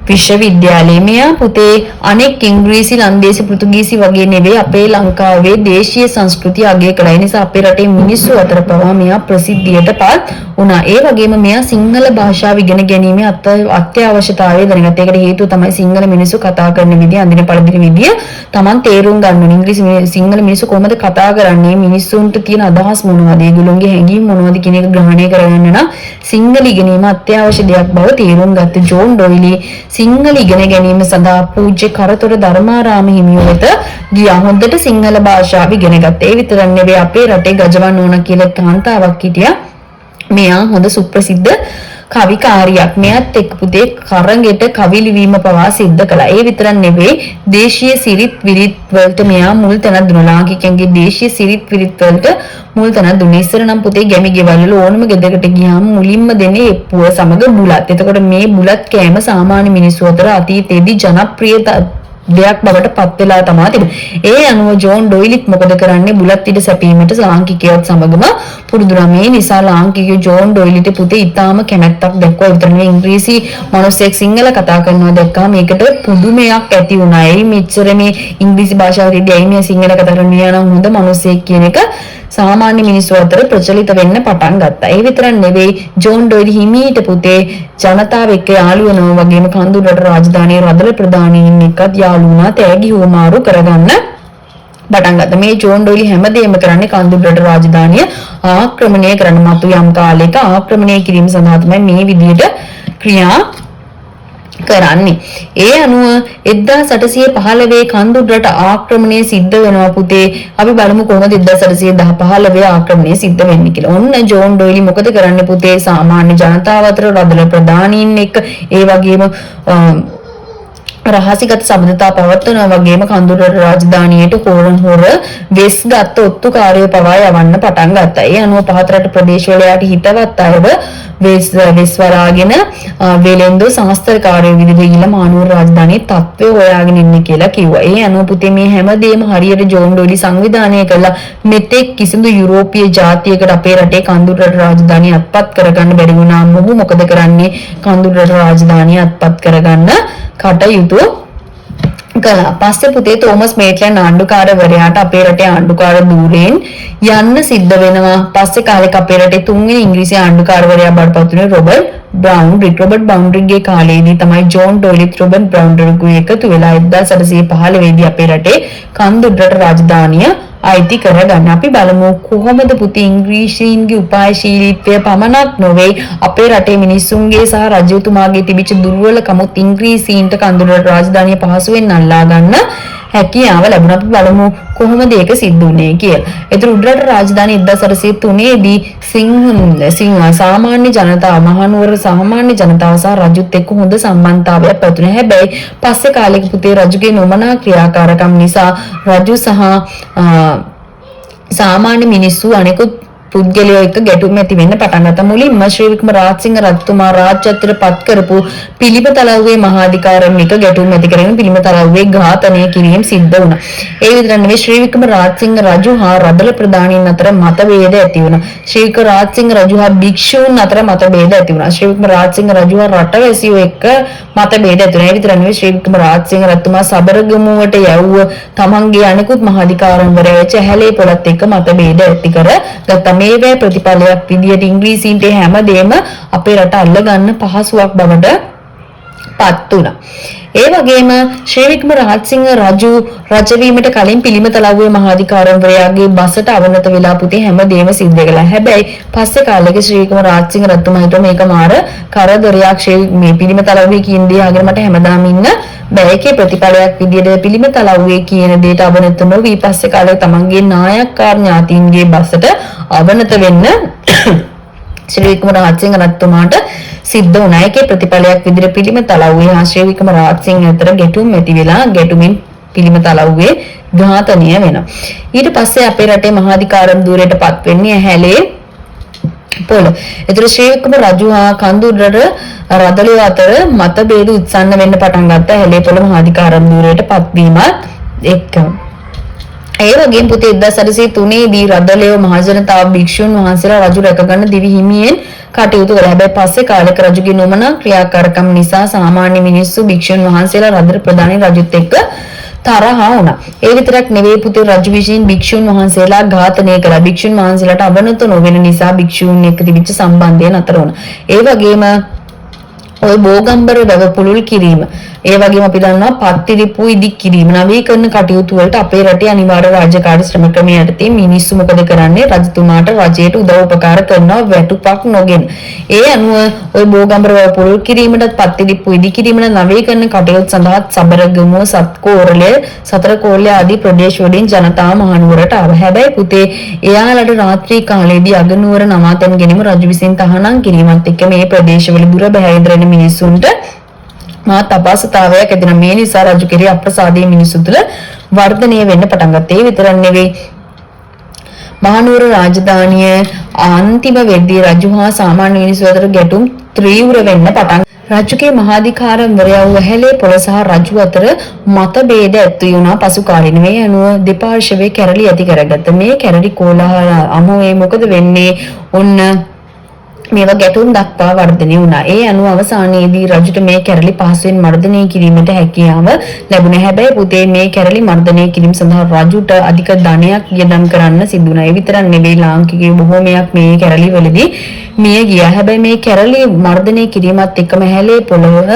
විශ්වවිද්‍යාලයේ. මෙයා පුතේ අනෙක් ඉංග්‍රීසි ලන්දේසි පෘතුගීසි වගේ නෙවෙයි අපේ ලංකාවේ දේශීය සංස්කෘතිය අගය කළා. ඒ නිසා අපේ රටේ මිනිස්සු අතර පවා මෙයා ප්‍රසිද්ධියටපත් වුණා. ඒ වගේම මෙයා සිංහල භාෂාව ඉගෙන ගැනීමේ අත්‍යවශ්‍යතාවය දැනගත්තා. ඒකට හේතුව තමයි සිංහල මිනිස්සු කතා කරන විදිය, අඳින පළඳින විදිය Taman තේරුම් ගන්න ඕනේ. ඉංග්‍රීසි සිංහල මිනිස්සු කොහොමද කතා කරන්නේ, මිනිස්සුන්ට තියෙන අදහස් මොනවද, ඒගොල්ලෝගේ හැඟීම් මොනවද කියන එක ග්‍රහණය කරගන්න නම් සිංහල ඉගෙනීම අත්‍යවශ්‍ය දෙයක් බව තේරුම් ගත්ත ජෝන් ඩොයිලි සිංහල ඉගෙන ගැනීම සඳහා පූජ්‍ය කරතොර ධර්මාරාම හිමියෝ වෙත ගියා. හොඳට සිංහල භාෂාව ඉගෙන ගත්තා. ඒ විතරක් නෙවෙයි අපේ රටේ ගජවන් ඕන කියලා කාන්තාවක් හිටියා. මෙයා හොඳ සුප්‍රසිද්ධ කවිකාරියක්. මෙයත් එක්ක පුතේ කරඟෙට කවි ලිවීම පවා සිද්ධ කළා. ඒ විතරක් නෙවෙයි දේශීය සිරිත් විරිත් වලට මෙයා මුල් තැනක් දුන්නා. ලාංකිකයන්ගේ දේශීය සිරිත් විරිත් වලට මුල් තැනක් දුන්නා. ඉස්සර නම් පුතේ ගැමි ගෙවල් වල ඕනම ගෙදරකට ගියාම මුලින්ම දෙන්නේ එප්පුව සමග බුලත්. එතකොට මේ බුලත් කෑම සාමාන්‍ය මිනිස්සු අතර අතීතයේදී ජනප්‍රිය දෙයක් බවට පත් වෙලා තමයි තිබෙන්නේ. ඒ අනුව ජෝන් ඩොයිලිත් මොකද කරන්නේ? බුලත් ඉඩ සැපීමට ලාංකිකයෝත් සමගම පුරුදුනා. මේ නිසා ලාංකිකයෝ ජෝන් ඩොයිලිට පුතේ ඉතාම කැමැත්තක් දක්වුවා. විතර නෙවෙයි ඉංග්‍රීසි මිනිස්සෙක් සිංහල කතා කරනවා දැක්කම මේකට පුදුමයක් ඇති වුණා. ඒ මෙච්චර මේ ඉංග්‍රීසි භාෂාවේදී ඇයි මේ සිංහල කතා කරන්නේ නම් හොඳ මිනිස්සෙක් කියන එක සාමාන්‍ය මිනිස්සු අතර ප්‍රචලිත වෙන්න පටන් ගත්තා. ඒ විතරක් නෙවෙයි ජෝන් ඩොයිලි හිමීට පුතේ ජනතාව එක්ක යාළු වෙනවා වගේම කඳුරට රාජධානියේ රදල ප්‍රධානීන් එක්කත් යාළු වුණා. තෑගි හුවමාරු කරගන්න පටන් ගත්තා. මේ ජෝන් ඩොයිලි හැමදේම කරන්නේ කඳුරට රාජධානිය ආක්‍රමණය කරන්න. මතු යම් කාලයක ආක්‍රමණය කිරීම සඳහා තමයි මේ විදිහට ක්‍රියා කරන්නේ. ඒ අනුව 1815 කඳුරට ආක්‍රමණය සිද්ධ වෙනවා පුතේ. අපි බලමු කොහොමද 1815 ආක්‍රමණය සිද්ධ වෙන්නේ කියලා. ඔන්න ජෝන් ඩොයිලි මොකද කරන්නේ පුතේ? සාමාන්‍ය ජනතාව අතර රදළ ප්‍රධානීන් එක්ක ඒ වගේම රහසිගත සබඳතා පවත්වනවා වගේම කඳුරට රාජධානියට හොර වෙස් ගත්ත ඔත්තුකාරයෝ පවා යවන්න පටන් ගත්තා. ඒ අනුව පහතරට ප්‍රදේශවල යාට හිතවත් අයව වෙස් වරාගෙන වෙලෙන්දෝ සංස්ථාකාරයෝ විදිහට ගිහිල්ලා මානව රාජධානියේ තත්ත්වය හොයාගෙන ඉන්න කියලා කිව්වා. ඒ අනුව පුතේ මේ හැමදේම හරියට ජෝන් ඩොයිලි සංවිධානය කළා. මෙතෙක් කිසිදු යුරෝපීය ජාතියකට අපේ රටේ කඳුරට රාජධානිය අත්පත් කරගන්න බැරි වුණා. මොහු මොකද කරන්නේ? කඳුරට රාජධානිය අත්පත් කරගන්න කටයුතු කළා. පස්සේ පුතේ තෝමස් මේට්ලන් ආණ්ඩුකාරවරයාට අපේ රටේ ආණ්ඩුකාර ධූරයෙන් යන්න සිද්ධ වෙනවා. පස්සේ කාලෙක අපේ රටේ තුන්වෙනි ඉංග්‍රීසි ආණ්ඩුකාරවරයා බවට පත් වුණේ රොබර්ට් බවුන්ඩ්‍රිගේ කාලයේදී තමයි ජෝන් ඩොයිලිත් රොබර්ට් බවුන්ඩ්‍රිගු එකතු වෙලා 1815 දී අපේ රටේ කඳුරට රාජධානිය අයිති කරගන්න. අපි බලමු කොහොමද පුතේ ඉංග්‍රීසීන්ගේ උපායශීලීත්වය පමණක් නොවේ අපේ රටේ මිනිස්සුන්ගේ සහ රජතුමාගේ තිබිච්ච දුර්වලකමුත් ඉංග්‍රීසීන්ට කඳුරට රාජධානිය පහසුවෙන් අල්ලා ගන්න හැකියාව ලැබුණා. අපි බලමු කොහොමද ඒක සිද්ධ වුනේ කියලා. ඒතර උඩරට රාජධානිය 1803 දී සාමාන්‍ය ජනතාව මහනුවර සාමාන්‍ය ජනතාව සහ රජුත් එක්ක හොඳ සම්බන්ධතාවයක් පැවතුණා. හැබැයි පස්සේ කාලෙක පුතේ රජුගේ නොමනා ක්‍රියාකාරකම් නිසා රජු සහ සාමාන්‍ය මිනිස්සු අනෙකුත් පුද්ගලයෝ එක්ක ගැටුම් ඇති වෙන්න පටන් ගත්තා. මුලින්ම ශ්‍රී වික්‍රම රාජසිංහ රජතුමා රාජ්‍යත්වයට පත් කරපු පිළිපතලව්වේ මහාධිකාරම් එක ගැටුම් ඇති කරගෙන පිළිපතලව්වේ ඝාතනය කිරීම සිද්ධ වුණා. ඒ විතර නෙවෙයි ශ්‍රී වික්‍රම රාජසිංහ රජු හා රදළ ප්‍රධානීන් අතර මතභේද ඇති වුණා. ශ්‍රී වික්‍රම රාජසිංහ රජු හා භික්ෂූන් අතර මතභේද ඇති වුණා. ශ්‍රී වික්‍රම රාජසිංහ රජු හා රටවැසියෝ එක්ක මතභේද ඇති වුණා. ඒ විතර නෙවෙයි ශ්‍රී වික්‍රම රාජසිංහ රජතුමා සබරගමුවට යවුව තමන්ගේ අනෙකුත් මහාධිකාරම්වරයා චැහැලේ පොළත් එක්ක මතභේද ඇති කර ගත්තා. මේවේ ප්‍රතිඵලයක් විදියට ඉංග්‍රීසීන්ට හැමදේම අපේ රට අල්ලගන්න පහසුවක් බවට පත් වුණා. ඒ වගේම ශ්‍රී වික්‍රම රාජසිංහ රජු රජ වීමට කලින් පිළිමතලව්වේ මහාධිකාරම්වරයාගේ බසට අවනත වෙලා පුතේ හැමදේම සිද්ධ කළා. හැබැයි පස්සේ කාලෙක ශ්‍රී වික්‍රම රාජසිංහ රජතුමා හිතුවා මේක මාර කරදරයක් මේ පිළිමතලව්වේ කියන දේ අහගෙන මට හැමදාම ඉන්න බෑ. ඒකේ ප්‍රතිඵලයක් විදියට පිළිමතලව්වේ කියන දේට අවනත නොවී පස්සේ කාලේ තමන්ගේ නායකකාර ඥාතීන්ගේ බසට අවනත වෙන්න ශ්‍රී වික්‍රම රාජසිංහ රජතුමාට සිද්ධ වුණා. ඒකේ ප්‍රතිඵලයක් විදිහට පිළිමතලව්වේ හා ශ්‍රී වික්‍රම රාජසිංහ අතර ගැටුම් ඇති වෙලා ගැටුමින් පිළිමතලව්වේ ඝාතනය වෙනවා. ඊට පස්සේ අපේ රටේ මහාධිකාරම් ධූරයට පත් වෙන්නේ ඇහැලේ පොළ. ඒතර ශ්‍රී වික්‍රම රජු හා කඳුරට රදළිය අතර මතභේද උත්සන්න වෙන්න පටන් ගත්තා. ඇහැලේ පොළ මහාධිකාරම් ධූරයට පත්වීමත් එක්ක. ඒ වගේම පුතේ 1803 දී රදළිය මහජනතාව භික්ෂුන් වහන්සේලා රජු රැකගන්න දිවි හිමියෙන් කටයුතු කළා. හැබැයි පස්සේ කාලෙක රජුගේ නොමනා ක්‍රියාකාරකම් නිසා සාමාන්‍ය මිනිස්සු භික්ෂුන් වහන්සේලා රදළ ප්‍රධානී රජුත් එක්ක තරහා වුණා. ඒ විතරක් නෙවෙයි පුතේ රජු විසින් භික්ෂුන් වහන්සේලා ඝාතනය කළා. භික්ෂුන් වහන්සේලාට අවනත නොවන නිසා භික්ෂූන් එක්ක තිබිච්ච සම්බන්ධය නතර වුණා. ඒ වගේම ඔය බෝගම්බර වැව පුළුල් කිරීම, ඒ වගේම අපි දන්නවා පත්තිරිප්පු ඉදි කිරීම, නවීකරණ කටයුතු වලට අපේ රටේ අනිවාර්ය රාජකාරී ශ්‍රම ක්‍රමයේ යටතේ මිනිස්සු මොකද කරන්නේ? රජතුමාට රජයට උදව් උපකාර කරනවා වැටුපක් නොගෙන. ඒ අනුව ඔය බෝගම්බර වැව පුළුල් කිරීමටත් පත්තිරිප්පු ඉදි කිරීමට නවීකරණ කටයුතු සඳහා සබරගමුව, සත්කෝරළය, සතරකෝරළය ආදී ප්‍රදේශ වලින් ජනතාව මහනුවරට ආවා. හැබැයි පුතේ එයාලට රාත්‍රී කාලයේදී අගනුවර නවාතැන් ගැනීම රජු විසින් තහනම් කිරීමත් එක්ක මේ ප්‍රදේශවල දුර බැහැර මිනිසුන්ට මාත් අපහසුතාවයක් ඇතිවෙන. මේ නිසා රජු කෙරෙහි අප්‍රසාදයේ මිනිසු තුළ වර්ධනය වෙන්න පටන් ගත්තා. ඒ විතරක් නෙවෙයි මහනුවර රාජධානිය අන්තිම වෙද්දී රජු හා සාමාන්‍ය මිනිසු අතර ගැටුම් ත්‍රීව්‍ර වෙන්න පටන් රජුගේ මහාධිකාරම්වරයා වූ ඇහැලේ පොළ සහ රජු අතර මතභේද ඇති වුණා. පසු කාලෙන මේ අනුව දෙපාර්ශ්වයේ කැරලි ඇති කරගත්ත. මේ කැරලි කෝලාහල අමුවේ මොකද වෙන්නේ? ඔන්න මේවා ගැටුම් දක්වා වර්ධනය වුණා. ඒ අනුව අවසානයේදී රජුට මේ කැරලි පහසුවෙන් මර්ධනය කිරීමට හැකියාව ලැබුණා. හැබැයි පුතේ මේ කැරලි මර්ධනය කිරීම සඳහා රජුට අධික ධනයක් වියදම් කරන්න සිදු වුණා. ඒ විතරක් නෙවෙයි ලාංකිකයෝ බොහෝමයක් මේ කැරලි වලදී මිය ගියා. හැබැයි මේ කැරලි මර්ධනය කිරීමත් එක්කම ඇහැලේ පොළව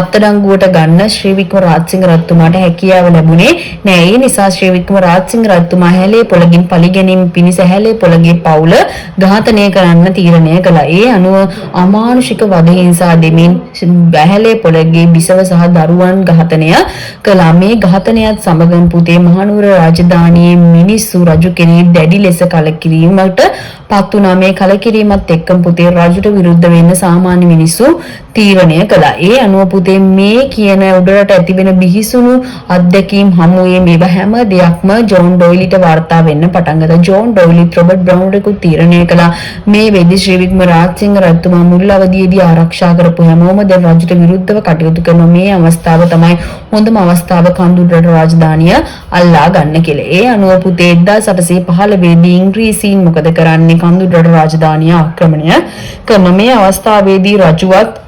අත්අඩංගුවට ගන්න ශ්‍රී වික්‍රම රාජසිංහ රජතුමාට හැකියාව ලැබුණේ නෑ. ඒ නිසා ශ්‍රී වික්‍රම රාජසිංහ රජතුමා ඇහැලේ පොළගෙන් පරිගැනීම පිණිස ඇහැලේ පොළගේ පවුල ඝාතනය කරන්න තීරණය කළා. ඒ අනුව අමානුෂික වද හිංසා දෙමින් බැහැලේ පොළගේ බිසව සහ දරුවන් ඝාතනය කළා. මේ ඝාතනයත් සමගම පුතේ මහනුවර රාජධානියේ මිනිස්සු රජු කෙරෙහි දැඩි ලෙස කලකිරීමට පත් වුණා. මේ කලකිරීමත් එක්කම පුතේ රජුට විරුද්ධ වෙන්න සාමාන්‍ය මිනිස්සු තීරණය කළා. ඒ අනුව පුතේ මේ කියන උඩරට ඇතිවෙන බිහිසුණු අත්දැකීම් හමුවේ මේවා හැම දෙයක්ම ජෝන් ඩොයිලිට වාර්තා වෙන්න පටන් ගත්තා. ජෝන් ඩොයිලිත් රොබර්ට් බ්‍රවුන්ට තීරණය කළා මේ වෙද්දී ශ්‍රී වික්‍රම රාජසිංහ රජතුමා මුල් අවධියේදී ආරක්ෂා කරපු හැමෝම දැන් රජුට විරුද්ධව කටයුතු කරන මේ අවස්ථාව තමයි හොඳම අවස්ථාව කඳුරට රාජධානිය අල්ලා ගන්න කියලා. ඒ අනුව පුතේ 1815 දී ඉංග්‍රීසීන් මොකද කරන්නේ? කඳුරට රාජධානිය ආක්‍රමණය කරන මේ අවස්ථාවේදී රජුවත්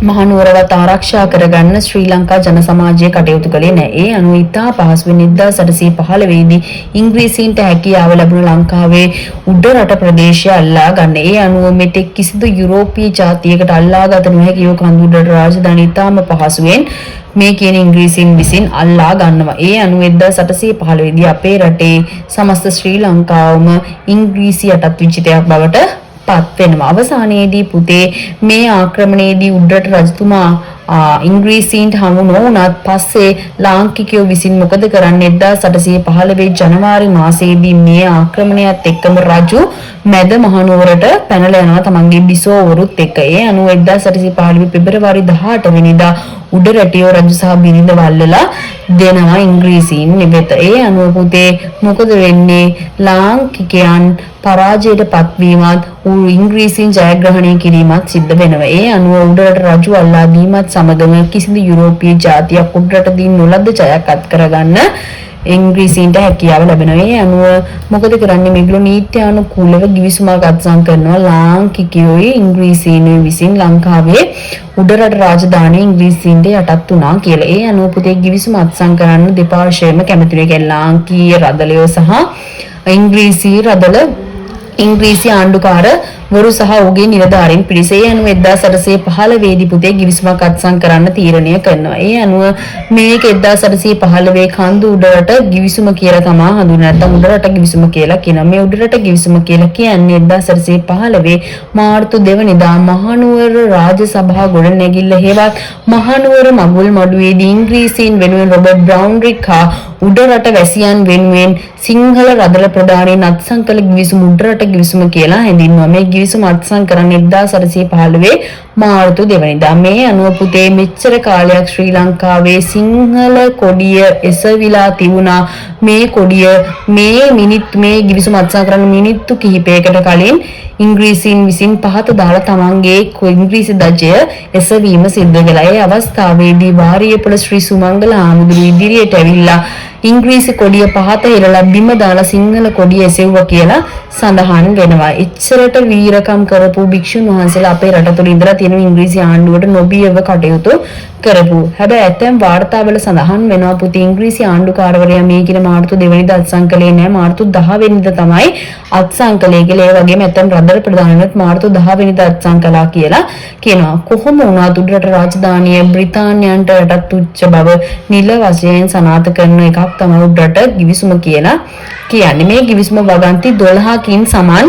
මහනුවරවත් ආරක්ෂා කරගන්න ශ්‍රී ලංකා ජන සමාජය කටයුතු කළේ නැහැ. ඒ අනුව ඉතා පහසුවෙන් 1815 දී ඉංග්‍රීසීන්ට හැකියාව ලැබුණ ලංකාවේ උඩරට ප්‍රදේශය අල්ලා ගන්න. ඒ අනුව මෙතෙක් කිසිදු යුරෝපීය ජාතියකට අල්ලාගත නොහැකි කඳුරට රාජධානිය ඉතාම පහසුවෙන් මේ කියන ඉංග්‍රීසීන් විසින් අල්ලා ගන්නවා. ඒ අනුව 1815 දී අපේ රටේ සමස්ත ශ්‍රී ලංකාවම ඉංග්‍රීසි යටත් විජිතයක් බවට පත් වෙනවා. අවසානයේදී පුතේ මේ ආක්‍රමණයේදී උඩරට රජතුමා ඉංග්‍රීසීන්ට හමු නොවුණත් පස්සේ ලාංකිකයෝ විසින් මොකද කරන්නේ? 1815 ජනවාරි මාසයේදී මේ ආක්‍රමණයත් එක්කම රජු මැද මහනුවරට පැනලා යනවා තමන්ගේ බිසෝවරුත් එක්ක. ඒ අනුව 1815 පෙබරවාරි 18 වෙනිදා උඩරටියෝ රජු සහ බිරිඳ වල්ලලා දෙනවා ඉංග්‍රීසීන් වෙත. ඒ අනුව පුතේ මොකද වෙන්නේ? ලාංකිකයන් පරාජයට පත්වීමත් ඉංග්‍රීසීන් ජයග්‍රහණය කිරීමත් සිද්ධ වෙනවා. ඒ අනුව උඩරට රජු අල්ලා දීමත් සමගම කිසිදු යුරෝපීය ජාතියක් උඩරටදී නොලද ජයක් අත් කරගන්න ඉංග්‍රීසීන්ට හැකියාව ලැබෙනවා. ඒ අනුව මොකද කරන්නේ? මේගොල්ලෝ නීත්‍යානුකූලව ගිවිසුමක් අත්සන් කරනවා ලාංකිකයෝයි ඉංග්‍රීසීනුයි විසින් ලංකාවේ උඩරට රාජධානිය ඉංග්‍රීසීන්ට යටත් වුණා කියලා. ඒ අනුව පුතේ ගිවිසුම අත්සන් කරන්න දෙපාර්ශ්වයම කැමති වෙන්නේ ලාංකීය රදළයෝ සහ ඉංග්‍රීසි රදළ ඉංග්‍රීසි ආණ්ඩුකාර වරු සහ ඔහුගේ නිලධාරීන් පිරිස. ඒ අනුව 1815 දී පුතේ ගිවිසුමක් අත්සන් කරන්න තීරණය කරනවා. ඒ අනුව මේක 1815 කන්ද උඩරට ගිවිසුම කියලා තමයි හඳුන්වන්නේ. නැත්නම් උඩරට ගිවිසුම කියලා කියනවා. මේ උඩරට ගිවිසුම කියලා කියන්නේ 1815 මාර්තු 2 වෙනිදා මහනුවර රාජ සභා ගොඩනැගිල්ල හේවත් මහනුවර මගුල් මඩුවේදී ඉංග්‍රීසීන් වෙනුවෙන් රොබර්ට් බ්‍රවුන්රික් හා උඩරට වැසියන් වෙනුවෙන් සිංහල රදළ ප්‍රධානීන් අත්සන් කළ ගිවිසුම උඩරට ගිවිසුම කියලා හැඳින්වුවා. මේ ගිවිසුම අත්සන් කරන්නේ 1815 මාර්තු 2 වෙනිදා. මේ අනුව පුතේ මෙච්චර කාලයක් ශ්‍රී ලංකාවේ සිංහල කොඩිය එසවිලා තිබුණා. මේ කොඩිය මේ ගිවිසුම අත්සන් කරන්න මිනිත්තු කිහිපයකට කලින් ඉංග්‍රීසීන් විසින් පහත දාලා තමන්ගේ ඉංග්‍රීසි ධජය එසවීම සිද්ධ කළා. ඒ අවස්ථාවේදී වාරියපොළ ශ්‍රී සුමංගල හාමුදුරුවෝ ඉදිරියට ඇවිල්ලා ඉංග්‍රීසි කොඩිය පහත හෙලලා බිම දාලා සිංහල කොඩිය එසෙව්වා කියලා සඳහන් වෙනවා. එච්චරට වීරකම් කරපු භික්ෂුන් වහන්සේලා අපේ රට තුළ ඉඳලා තියෙන ඉංග්‍රීසි ආණ්ඩුවට නොබියව කටයුතු කරපු. හැබැයි ඇතැම් වාර්තාවල සඳහන් වෙනවා පුතේ ඉංග්‍රීසි ආණ්ඩුකාරවරයා මේ කියන මාර්තු 2 වෙනිදා අත්සන් කළේ නැහැ. මාර්තු 10 වෙනිදා තමයි අත්සන් කළේ කියලා. ඒ වගේම ඇතැම් රදළ ප්‍රධානීන්වත් මාර්තු 10 වෙනිදා අත්සන් කළා කියලා කියනවා. කොහොම වුණත් උඩරට රාජධානිය බ්‍රිතාන්‍යයන්ට යටත් උච්ච බව නිල වශයෙන් සනාථ කරන එකක් තමයි උඩරට ගිවිසුම කියලා කියන්නේ. මේ ගිවිසුම වගන්ති 12කින් සමාන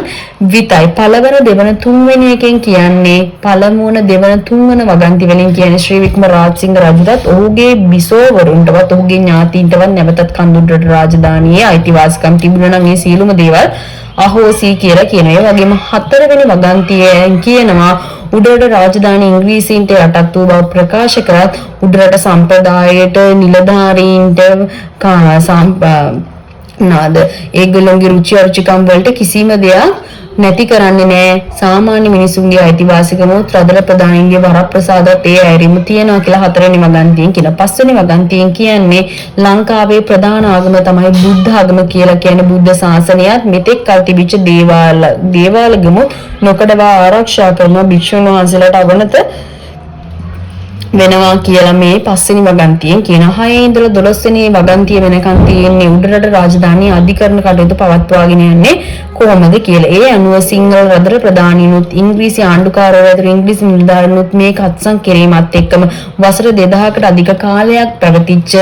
විතයි. පළවන දෙවන තුන්වෙනි එකෙන් කියන්නේ පළමුවන දෙවන තුන්වන වගන්ති වලින් කියන්නේ ශ්‍රී වික්‍රම රාජසිංහ රජුටත් ඔහුගේ බිසෝවරුන්ටවත් ඔහුගේ ඥාතීන්ටවත් නැවතත් කඳුරට රාජධානියේ අයිතිවාසිකම් තිබුණා නම් ඒ සියලුම දේවල් අහෝසි කියලා කියනවා. ඒ වගේම හතරවෙනි වගන්තියෙන් කියනවා උඩරට රාජධානී ඉංග්‍රීසීන්ට යටත් වූ බව ප්‍රකාශ කරත් උඩරට සම්ප්‍රදායට නිලධාරීන්ට නාද ඒගොල්ලෝගේ රුචි අරුචිකම් වලට කිසිම දෙයක් නැති කරන්නේ නැහැ. සාමාන්‍ය මිනිසුන්ගේ අයිතිවාසිකම රදළ ප්‍රධානීන්ගේ වරප්‍රසාදත් ඒ ඇරිම තියනවා කියලා හතරවෙනි වගන්තියෙන් කියනවා. පස්වෙනි වගන්තියෙන් කියන්නේ ලංකාවේ ප්‍රධාන ආගම තමයි බුද්ධ ආගම කියලා කියන්නේ. බුද්ධ ශාසනයත් මෙතෙක් කල් තිබිච්ච දේවාලගම නොකඩවා ආරක්ෂා කරන භික්ෂුන් වහන්සේලාට අවනත වෙනවා කියලා මේ පස්වෙනි වගන්තියෙන් කියනවා. 6 ඉඳලා 12 වෙනි වගන්තිය වෙනකන් තියෙන්නේ උඩරට රාජධානිය අධිකරණ කටයුතු පවත්වාගෙන යන්නේ කොහොමද කියලා. ඒ අනුව සිංහල රදර ප්‍රධානීනුත් ඉංග්‍රීසි ආණ්ඩුකාරවරු ඇතුළු ඉංග්‍රීසි නිලධාරීනුත් මේක අත්සන් කිරීමත් එක්කම වසර 2000කට අධික කාලයක් පැවතිච්ච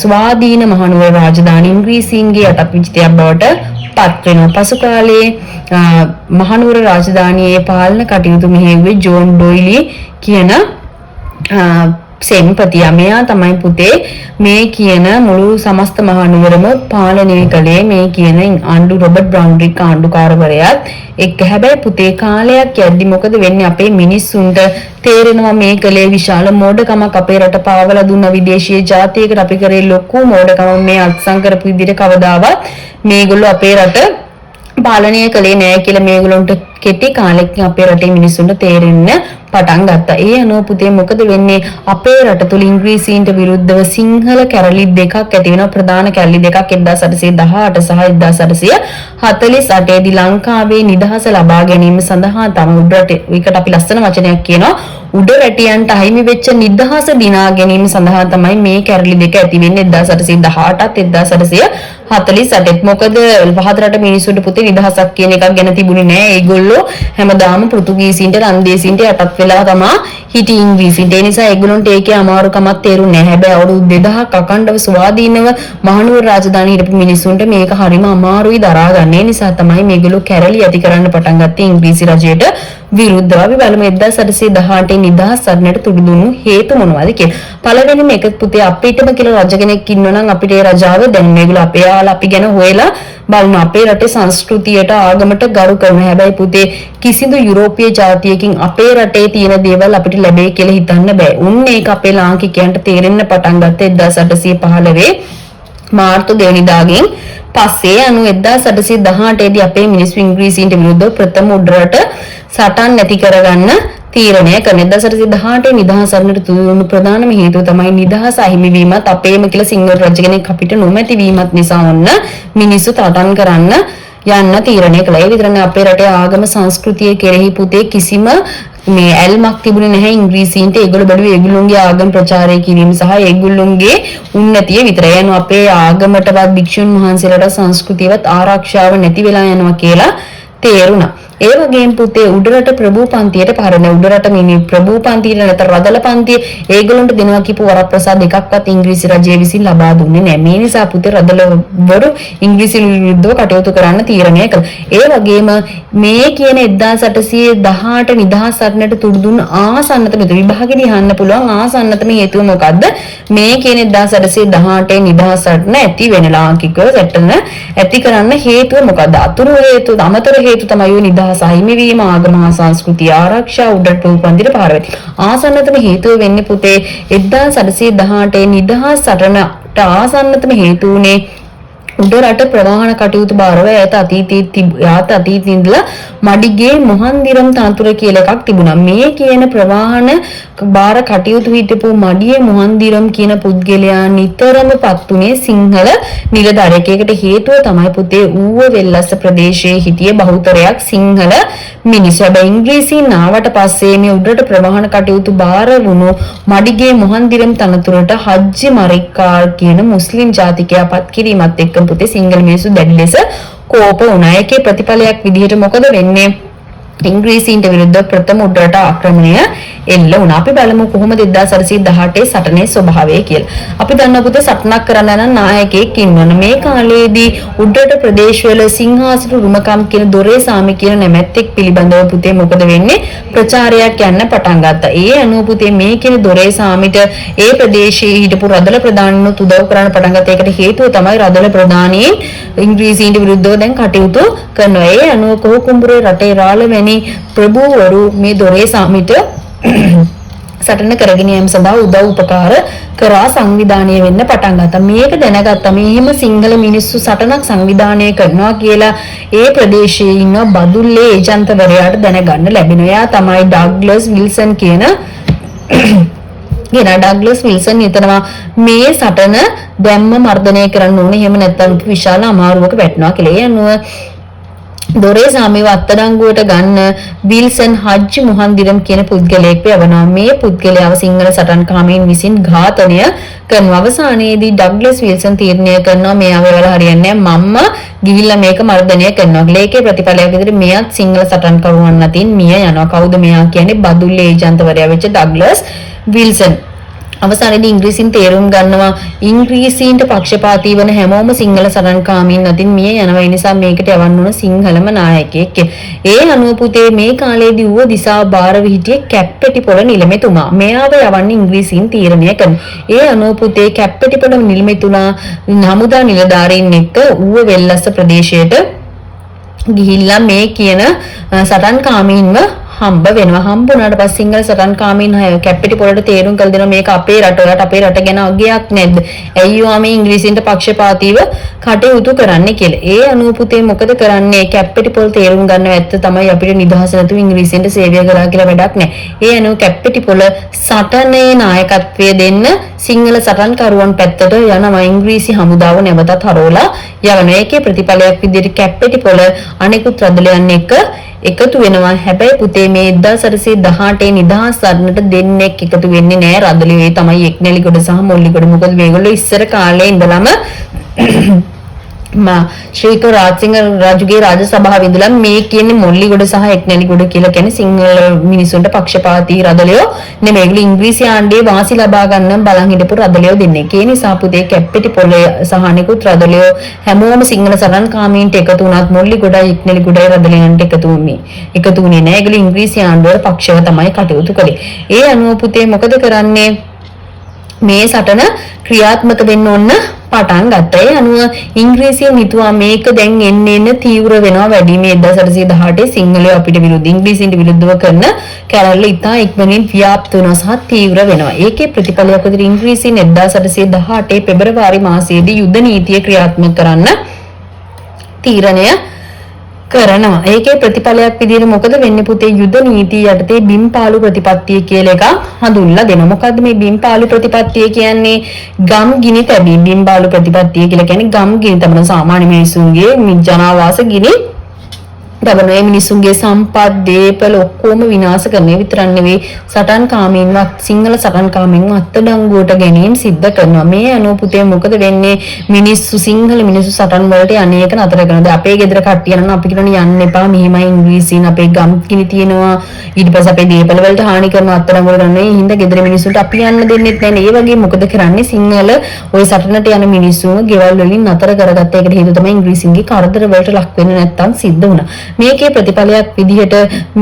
ස්වාධීන මහනුවර රාජධානී ඉංග්‍රීසීන්ගේ යටපිටිතයක් බවට පත් වෙනවා. පසු කාලයේ මහනුවර රාජධානියේ පාලන කටයුතු මෙහෙයුවේ ජෝන් ඩොයිලි කියන සෙන්පතියා. මෙයා තමයි පුතේ මේ කියන මුළු සමස්ත මහනුවරම පාලනය කළේ මේ කියන ආණ්ඩු රොබර්ට් බ්‍රවුන්රික් ආණ්ඩුකාරවරයාත් එක්ක. හැබැයි පුතේ කාලයක් යද්දි මොකද වෙන්නේ අපේ මිනිස්සුන්ට තේරෙනවා මේ කලේ විශාල මෝඩකමක් අපේ රට පාවලා දුන්න විදේශීය ජාතියකට අපි කරේ ලොකු මෝඩකමක් මේ අත්සන් කරපු විදිහට කවදාවත් මේගොල්ලෝ අපේ රට පාලනය කළේ නෑ කියලා මේගොල්ලන්ට කෙටි කාලෙකින් අපේ රටේ මිනිස්සුන්ට තේරෙන්න පටන් ගත්තා. ඒ අනුව පුතේ මොකද වෙන්නේ අපේ රට තුල ඉංග්‍රීසීන්ට විරුද්ධව සිංහල කැරලි දෙකක් ඇති වෙනවා. ප්‍රධාන කැරලි දෙකක් 1818 සහ 1848 දී ලංකාවේ නිදහස ලබා ගැනීම සඳහා තම උඩරට ඒකට අපි ලස්සන වචනයක් කියනවා උඩරටියන්ට අහිමි වෙච්ච නිදහස දිනා ගැනීම සඳහා තමයි මේ කැරලි දෙක ඇති වෙන්නේ 1818ත් 1848ත්. මොකද පහතරට මිනිස්සුන්ට පුතේ නිදහසක් කියන එකක් ගැන තිබුණේ නෑ. ඒගොල්ලෝ හැමදාම පෘතුගීසීන්ට රන්දේසීන්ට යටත් වෙලා තමයි හිටි ඉංග්‍රීසීන්ට. ඒ නිසා ඒගොල්ලන්ට ඒකේ අමාරුකමක් තේරුන්නේ නැහැ. හැබැයි අවුරුදු 2000ක් අකණ්ඩව ස්වාධීනව මහනුවර රාජධානියේ හිටපු මිනිස්සුන්ට මේක හරිම අමාරුයි දරා ගන්න. ඒ නිසා තමයි මේගොල්ලෝ කැරලි ඇති කරන්න පටන් ගත්තේ ඉංග්‍රීසි රජයට විරුද්ධව. අපි බලමු 1818 නිදහස් සටනට තුඩු දුන්නු හේතු මොනවද කියලා. පළවෙනිම එක පුතේ අපිටම කියලා රජ කෙනෙක් ඉන්නවා නම් අපිට ඒ රජාව දැන් මේගොල්ලෝ අපේ යාලා අපි ගැන හොයලා බලන අපේ රටේ සංස්කෘතියට ආගමට ගරු කරනවා. හැබැයි පුතේ කිසිදු යුරෝපීය ජාතියකින් අපේ රටේ තියෙන දේවල් අපිට ලැබෙයි කියලා හිතන්න බෑ. උන් ඒක අපේ ලාංකිකයන්ට තේරෙන්න පටන් ගත්තේ 1815 මාර්තු 2 වෙනිදාගෙන් පස්සේ. අනුව 1818 දී අපේ මිනිස්සු ඉංග්‍රීසීන්ට විරුද්ධව ප්‍රථම උඩරට සටන් නැති කරගන්න තීරණය කරන 1818 නිදහස් සටනට තුඩු ප්‍රධානම හේතුව තමයි නිදහස අහිමි වීමත් අපේම කියලා සිංහල රජ කෙනෙක් අපිට නොමැති වීමත් නිසා ඔන්න මිනිස්සු සටන් කරන්න යන්න තීරණය කළා. ඒ විතරනේ අපේ රටේ ආගම සංස්කෘතිය කෙරෙහි පුතේ කිසිම මේ ඇල්මක් තිබුණේ නැහැ ඉංග්‍රීසීන්ට. ඒගොල්ලෝ බඩුවේ ඒගොල්ලෝගේ ආගම ප්‍රචාරය කිරීම සහ ඒගොල්ලෝගේ උන්නතිය විතරයි. යනවා අපේ ආගමටවත් භික්ෂුන් වහන්සේලාට සංස්කෘතියවත් ආරක්ෂාව නැති වෙලා යනවා කියලා තේරුණා. ඒ වගේම පුතේ උඩරට ප්‍රභූ පන්තියට පහරන උඩරට මිනි ප්‍රභූ පන්තියට නැත්නම් රදල පන්තිය ඒගොල්ලන්ට දෙනවා කියපු වරප්‍රසාද එකක්වත් ඉංග්‍රීසි රජය විසින් ලබා දුන්නේ නැහැ. මේ නිසා පුතේ රදල වරු ඉංග්‍රීසි විරුද්ධව කටයුතු කරන්න තීරණය කළා. ඒ වගේම මේ කියන 1818 නිදහස් සටනට තුඩු දුන්න ආසන්නතම විභාගෙදී අහන්න පුළුවන් ආසන්නතම හේතුව මොකද්ද? මේ කියන 1818 නිදහස් සටන ඇති වෙන ලාංකිකව සටන ඇති කරන්න හේතුව මොකද්ද? අතුරු හේතු අමතර හේතු තමයි නිදහස් අහිමි වීම ආගම හා සංස්කෘතිය ආරක්ෂා උඩරට පන්තියට පාරවැති. ආසන්නතම හේතුව වෙන්නේ පුතේ 1818 නිදහස් සටනට ආසන්නතම හේතු උනේ උඩරට ප්‍රවාහන කටයුතු බාරව ඈත අතීතයේ ඉඳලා මඩිගේ මොහන්දිරම් තනතුර කියලා එකක් තිබුණා. මේ කියන ප්‍රවාහන බාර කටයුතු හිටපු මඩියේ මොහන්දිරම් කියන පුද්ගලයා නිතරම පත්ුනේ සිංහල නිලධාරියෙකුට. හේතුව තමයි පුතේ ඌව වෙල්ලස්ස ප්‍රදේශයේ හිටිය බහුතරයක් සිංහල මිනිස්සු. හැබැයි ඉංග්‍රීසීන් ආවට පස්සේ මේ උඩරට ප්‍රවාහන කටයුතු බාර වුණු මඩිගේ මොහන්දිරම් තනතුරට හජ්ජි මරික්කා කියන මුස්ලිම් ජාතිකයා පත් කිරීමත් එක්ක පුතේ සිංහල මිනිස්සු දැඩි ලෙස කෝප වුණා. ඒකේ ප්‍රතිඵලයක් විදිහට මොකද වෙන්නේ? ඉංග්‍රීසීන්ට විරුද්ධ ප්‍රථම උඩරට ආක්‍රමණය එල්ල වුණා. අපි බලමු කොහොමද 1818 සටනේ ස්වභාවය කියලා. අපි දන්නවා පුතේ සටනක් කරන්න නම් නායකයෙක් ඉන්නවනේ. මේ කාලයේදී උඩරට ප්‍රදේශවල සිංහාසන රුමකම් කියන දොරේ සාමි කියන නැමැත්තෙක් පිළිබඳව පුතේ මොකද වෙන්නේ? ප්‍රචාරයක් යන්න පටන් ගත්තා. ඒ අනුව පුතේ මේ කියන දොරේ සාමිට ඒ ප්‍රදේශයේ හිටපු රදල ප්‍රධානීන් උදව් කරන්න පටන් ගත්තා. ඒකට හේතුව තමයි රදල ප්‍රධානීන් ඉංග්‍රීසීන්ට විරුද්ධව දැන් කටයුතු කරනවා. ඒ අනුව කොහොකුඹුරේ රටේ රාළවැනි ප්‍රභූවරු මේ දොරේ සාමිට සටන කරගෙන යාම සඳහා උදව් උපකාර කරා සංවිධානය වෙන්න පටන් ගත්තා. මේක දැනගත්තා මෙහෙම සිංහල මිනිස්සු සටනක් සංවිධානය කරනවා කියලා ඒ ප්‍රදේශයේ ඉන්න බදුල්ලේ ඒජන්තවරයාට දැනගන්න ලැබෙනවා. එයා තමයි ඩග්ලස් විල්සන් කියන ඩග්ලස් විල්සන් හිතනවා මේ සටන දැම්ම මර්ධනය කරන්න ඕනේ. එහෙම නැත්නම් විශාල අමාරුවක වැටෙනවා කියලා. ඒ අනුව දොරේ සාමිව අත්අඩංගුවට ගන්න විල්සන් හජ්ජි මොහන්දිරම් කියන පුද්ගලයෙක් යවනවා. මේ පුද්ගලයාව සිංහල සටන්කාමීන් විසින් ඝාතනය කරනවා. අවසානයේදී ඩග්ලස් විල්සන් තීරණය කරනවා මේ අවවල හරියන්නේ නැහැ. මම්ම ගිහිල්ලා මේක මර්ධනය කරනවා. ලේකේ ප්‍රතිඵලයක් විදිහට මෙයත් සිංහල සටන්කරුවන් අතින් මිය යනවා. කවුද මෙයා කියන්නේ? බදුල්ල ඒජන්තවරයා වෙච්ච ඩග්ලස් විල්සන්. අවසානයේදී ඉංග්‍රීසියෙන් තේරුම් ගන්නවා ඉංග්‍රීසීන්ට පක්ෂපාතී වන හැමෝම සිංහල සටන්කාමීන් අතින් මිය යනවා. ඒ නිසා මේකට යවන්න ඕන සිංහලම නායකයෙක්. ඒ අනුව පුතේ මේ කාලේදී ඌව දිසාව බාරව හිටියේ කැප්පෙටිපොළ නිලමේතුමා. මෙයාව යවන්නේ ඉංග්‍රීසියෙන් තීරණය කරනවා. ඒ අනුව පුතේ කැප්පෙටිපොළ නිලමේතුමා හමුදා නිලධාරීන් එක්ක ඌව වෙල්ලස්ස ප්‍රදේශයට ගිහිල්ලා මේ කියන සටන්කාමීන්ව හම්බ වෙනවා. හම්බුනාට පස්සේ සිංහල සටන්කාමීන් කැප්පෙටිපොළට තේරුම් කළ දෙනවා මේක අපේ රටවලට අපේ රට ගැන අගයක් නැද්ද? ඇයියෝ මේ ඉංග්‍රීසින්ට පක්ෂපාතීව කටයුතු කරන්නේ කියලා. ඒ අනුව පුතේ මොකද කරන්නේ? කැප්පෙටිපොළ තේරුම් ගන්න ඇත්ත තමයි අපිට නිදහස නැතුව ඉංග්‍රීසින්ට සේවය කරා කියලා වැඩක් නැහැ. ඒ අනුව කැප්පෙටිපොළ සටනේ නායකත්වය දෙන්න සිංහල සටන්කරුවන් පැත්තට යනවා. ඉංග්‍රීසි හමුදාව නැවතත් හරවලා යවනවා. ඒකේ ප්‍රතිඵලයක් විදිහට කැප්පෙටිපොළ අනෙකුත් රදලයන් එක්ක එකතු වෙනවා. හැබැයි පුතේ මේ 1818 නිදහස් සටනට දෙන්නෙක් එකතු වෙන්නේ නැහැ. රදලියෝ ඒ තමයි එක්නෙලිගොඩ සහ මොල්ලිගොඩ. මොකද මේගොල්ලෝ ඉස්සර කාලේ ඉඳලම ශ්‍රීක රාජසිංහ රජුගේ රාජ සභාවේ ඉඳලා මේ කියන්නේ මොල්ලිගොඩ සහ එක්නෙලිගොඩ කියලා කියන්නේ සිංහල මිනිසුන්ට පක්ෂපාතී රදලියෝ නෙමෙයි. ඒගොල්ලෝ ඉංග්‍රීසි ආණ්ඩුවේ වාසි ලබා ගන්න බලන් හිටපු රදලියෝ දෙන්නෙක්. ඒ නිසා පුතේ කැප්පෙටිපොළ සහ අනිකුත් රදලියෝ හැමෝම සිංහල සටන්කාමීන්ට එකතු වුණත් මොල්ලිගොඩයි එක්නෙලිගොඩයි රදලියන්ට එකතු වුණේ නැහැ. ඒගොල්ලෝ ඉංග්‍රීසි ආණ්ඩුවේ පක්ෂව තමයි කටයුතු කළේ. ඒ අනුව පුතේ මොකද කරන්නේ? මේ සටන ක්‍රියාත්මක වෙන්න ඕන පටන් ගත්තා. ඒ අනුව ඉංග්‍රීසියෙන් හිතුවා මේක දැන් එන්න තීව්‍ර වෙනවා වැඩි. මේ 1818 සිංහලයෝ අපිට විරුද්ධ ඉංග්‍රීසින්ට විරුද්ධව කරන කැරල්ල ඉතා ඉක්මනින් ව්‍යාප්ත වෙනවා සහ තීව්‍ර වෙනවා. ඒකේ ප්‍රතිඵලයක් විදිහට ඉංග්‍රීසියෙන් 1818 පෙබරවාරි මාසයේදී යුද නීතිය ක්‍රියාත්මක කරන්න තීරණය කරනවා. ඒකේ ප්‍රතිඵලයක් විදිහට මොකද වෙන්නේ පුතේ? යුද නීතිය යටතේ බිම්පාලු ප්‍රතිපත්තිය කියලා එකක් හඳුන්ලා දෙනවා. මොකද්ද මේ බිම්පාලු ප්‍රතිපත්තිය කියන්නේ? ගම් ගිනි තැබීම. බිම්පාලු ප්‍රතිපත්තිය කියලා කියන්නේ ගම් ගිනි තබන සාමාන්‍ය මිනිසුන්ගේ ජනාවාස ගිනි තබන මිනිසුන්ගේ සම්පත් දේපල ඔක්කොම විනාශ කරන විතරක් නෙවෙයි සටන්කාමීන්වත් සිංහල සටන්කාමීන්ව අත්අඩංගුවට ගැනීම සිද්ධ කරනවා. මේ අනුව පුතේ මොකද වෙන්නේ? මිනිස්සු සිංහල මිනිස්සු සටන් වලට අනේක නතර කරනවා. අපේ ගෙදර කට්ටිය නම් අපි කියන යන්න එපා මෙහෙමයි ඉංග්‍රීසියෙන් අපේ ගම් කිනි තියෙනවා ඊට පස්සේ අපේ දේපල වලට හානි කරන අත්අඩංගුවට ගන්නවා. ඒ හින්දා ගෙදර මිනිස්සුන්ට අපි යන්න දෙන්නෙත් නැහැ. ඒ වගේ මොකද කරන්නේ? සිංහල ওই සටනට යන මිනිස්සුන්ව ගෙවල් වලින් නතර කරගත්ත. ඒකට හේතුව තමයි ඉංග්‍රීසින්ගේ කරදර වලට ලක් වෙන්නේ නැත්තම් සිද්ධ වුණා. මේකේ ප්‍රතිඵලයක් විදිහට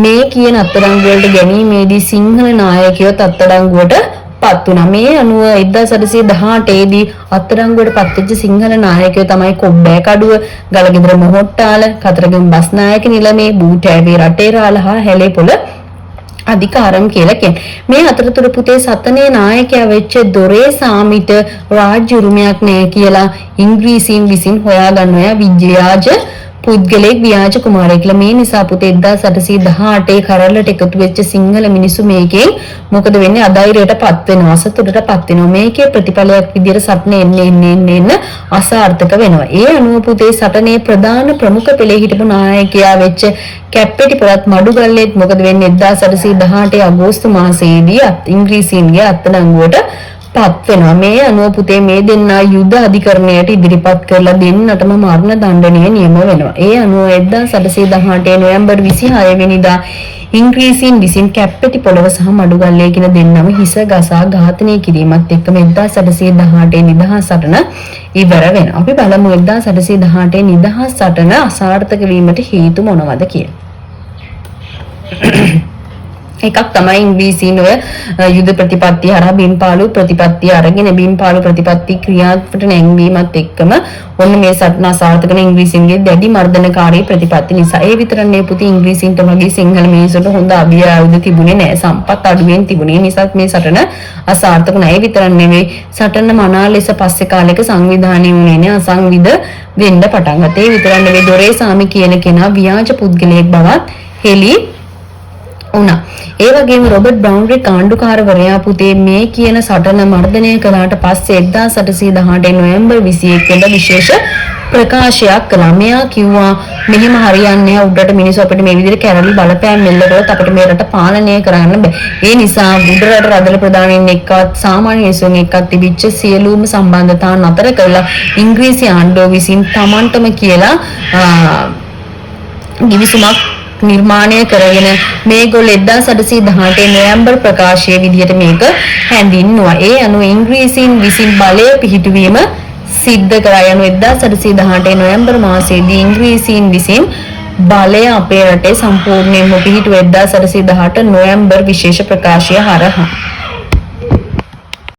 මේ කියන අත්අඩංගු වලට ගැනීමේදී සිංහල නායකයෝ අත්අඩංගුවට පත් වුණා. මේ අනුව 1818 දී අත්අඩංගුවට පත්වෙච්ච සිංහල නායකයෝ තමයි කොබ්බෑ කඩුව, ගලගෙදර මොහොට්ටාල, කතරගම බස්නායක නිලමේ, බූටෑවේ රටේරාල හා හැලේපොළ අධිකාරම් කියලා කියන්නේ. මේ අතරතුර පුතේ සතනේ නායකයා වෙච්ච දොරේ සාමිට රාජ්‍ය උරුමයක් නැහැ කියලා ඉංග්‍රීසීන් විසින් හොයාගන්නවා. විජයාජ පුද්ගලෙක් ව්‍යාජ කුමාරයෙක්. මේ නිසා පුතේ 1818 කරල්ලට එකතු වෙච්ච සිංහල මිනිස්සු මේකෙන් මොකද වෙන්නේ? අධෛර්යයටපත් වෙනවා, අසතුටටපත් වෙනවා. මේකේ ප්‍රතිඵලයක් විදිහට සටනේ එන්න අසාර්ථක වෙනවා. ඒ අනුව පුතේ සටනේ ප්‍රධාන ප්‍රමුඛ පෙළේ හිටපු නායකයා වෙච්ච කැප්පෙටිපොළත් මඩුගල්ලේත් මොකද වෙන්නේ? 1818 අගෝස්තු මාසයේදී ඉංග්‍රීසීන්ගේ අත්අඩංගුවට පත් වෙනවා. මේ අනුව පුතේ මේ දෙන්නා යුද අධිකරණයට ඉදිරිපත් කරලා දෙන්නටම මරණ දඬනීය නියම වෙනවා. ඒ අනුව 1818 නොවැම්බර් 26 වෙනිදා ඉංග්‍රීසීන් විසින් කැප්පෙටිපොළව සහ මඩුගල්ලේ කියන දෙන්නම හිස ගසා ඝාතනය කිරීමත් එක්කම 1818 නිදහස් සටන ඉවර වෙනවා. අපි බලමු 1818 නිදහස් සටන අසාර්ථක වීමට හේතු මොනවද කියලා. එකක් තමයි ඉංග්‍රීසීන් ඔය යුද ප්‍රතිපත්තිය හරහා බිම්පාලු ප්‍රතිපත්තිය අරගෙන බිම්පාලු ප්‍රතිපත්ති ක්‍රියාත්මකට නැංවීමත් එක්කම ඔන්න මේ සටන අසාර්ථක වෙන ඉංග්‍රීසීන්ගේ දැඩි මර්ධනකාරී ප්‍රතිපත්ති නිසා. ඒ විතරක් නෙවෙයි පුතේ ඉංග්‍රීසීන්ට වගේ සිංහල මිනිසුන්ට හොඳ අභියායුධ තිබුණේ නැහැ. සම්පත් අඩුවෙන් තිබුණේ. ඒ නිසා මේ සටන අසාර්ථක නැහැ. ඒ විතරක් නෙවෙයි සටන මනා ලෙස පස්සේ කාලෙක සංවිධානය වුණේ නැහැ. අසංවිධ වෙන්න පටන් ගත්තා. ඒ විතරක් නෙවෙයි දොරේ සාමි කියන කෙනා ව්‍යාජ පුද්ගලයෙක් බවත් හෙළි වුණා. ඒ වගේම රොබර්ට් බ්‍රවුන්රි කාණ්ඩුකාරවරයා පුතේ මේ කියන සටන මර්ධනය කළාට පස්සේ 1818 නොවැම්බර් 21 වෙනිදා විශේෂ ප්‍රකාශයක් කළා. මෙයා කිව්වා මෙහෙම හරියන්නේ නැහැ. උඩට මිනිස්සු අපිට මේ විදිහට කැරලි බලපෑම් මෙල්ල කරොත් අපිට මේ රට පාලනය කරන්න බෑ. ඒ නිසා උඩරට රදළ ප්‍රධානීන් එක්කත් සාමාන්‍ය මිනිසුන් එක්කත් තිබිච්ච සියලුම සම්බන්ධතා නතර කරලා ඉංග්‍රීසි ආණ්ඩුව විසින් Tamanටම කියලා ගිවිසුමක් නිර්මාණය කරගෙන මේගොල්ලෝ 1818 නොවැම්බර් ප්‍රකාශයේ විදිහට මේක හැඳින්නුවා. ඒ අනුව ඉංග්‍රීසීන් විසින් බලය පිහිටුවීම සිද්ධ කරා. යනු 1818 නොවැම්බර් මාසයේදී ඉංග්‍රීසීන් විසින් බලය අපේ රටේ සම්පූර්ණයෙන්ම පිහිටුව 1818 නොවැම්බර් විශේෂ ප්‍රකාශය හරහා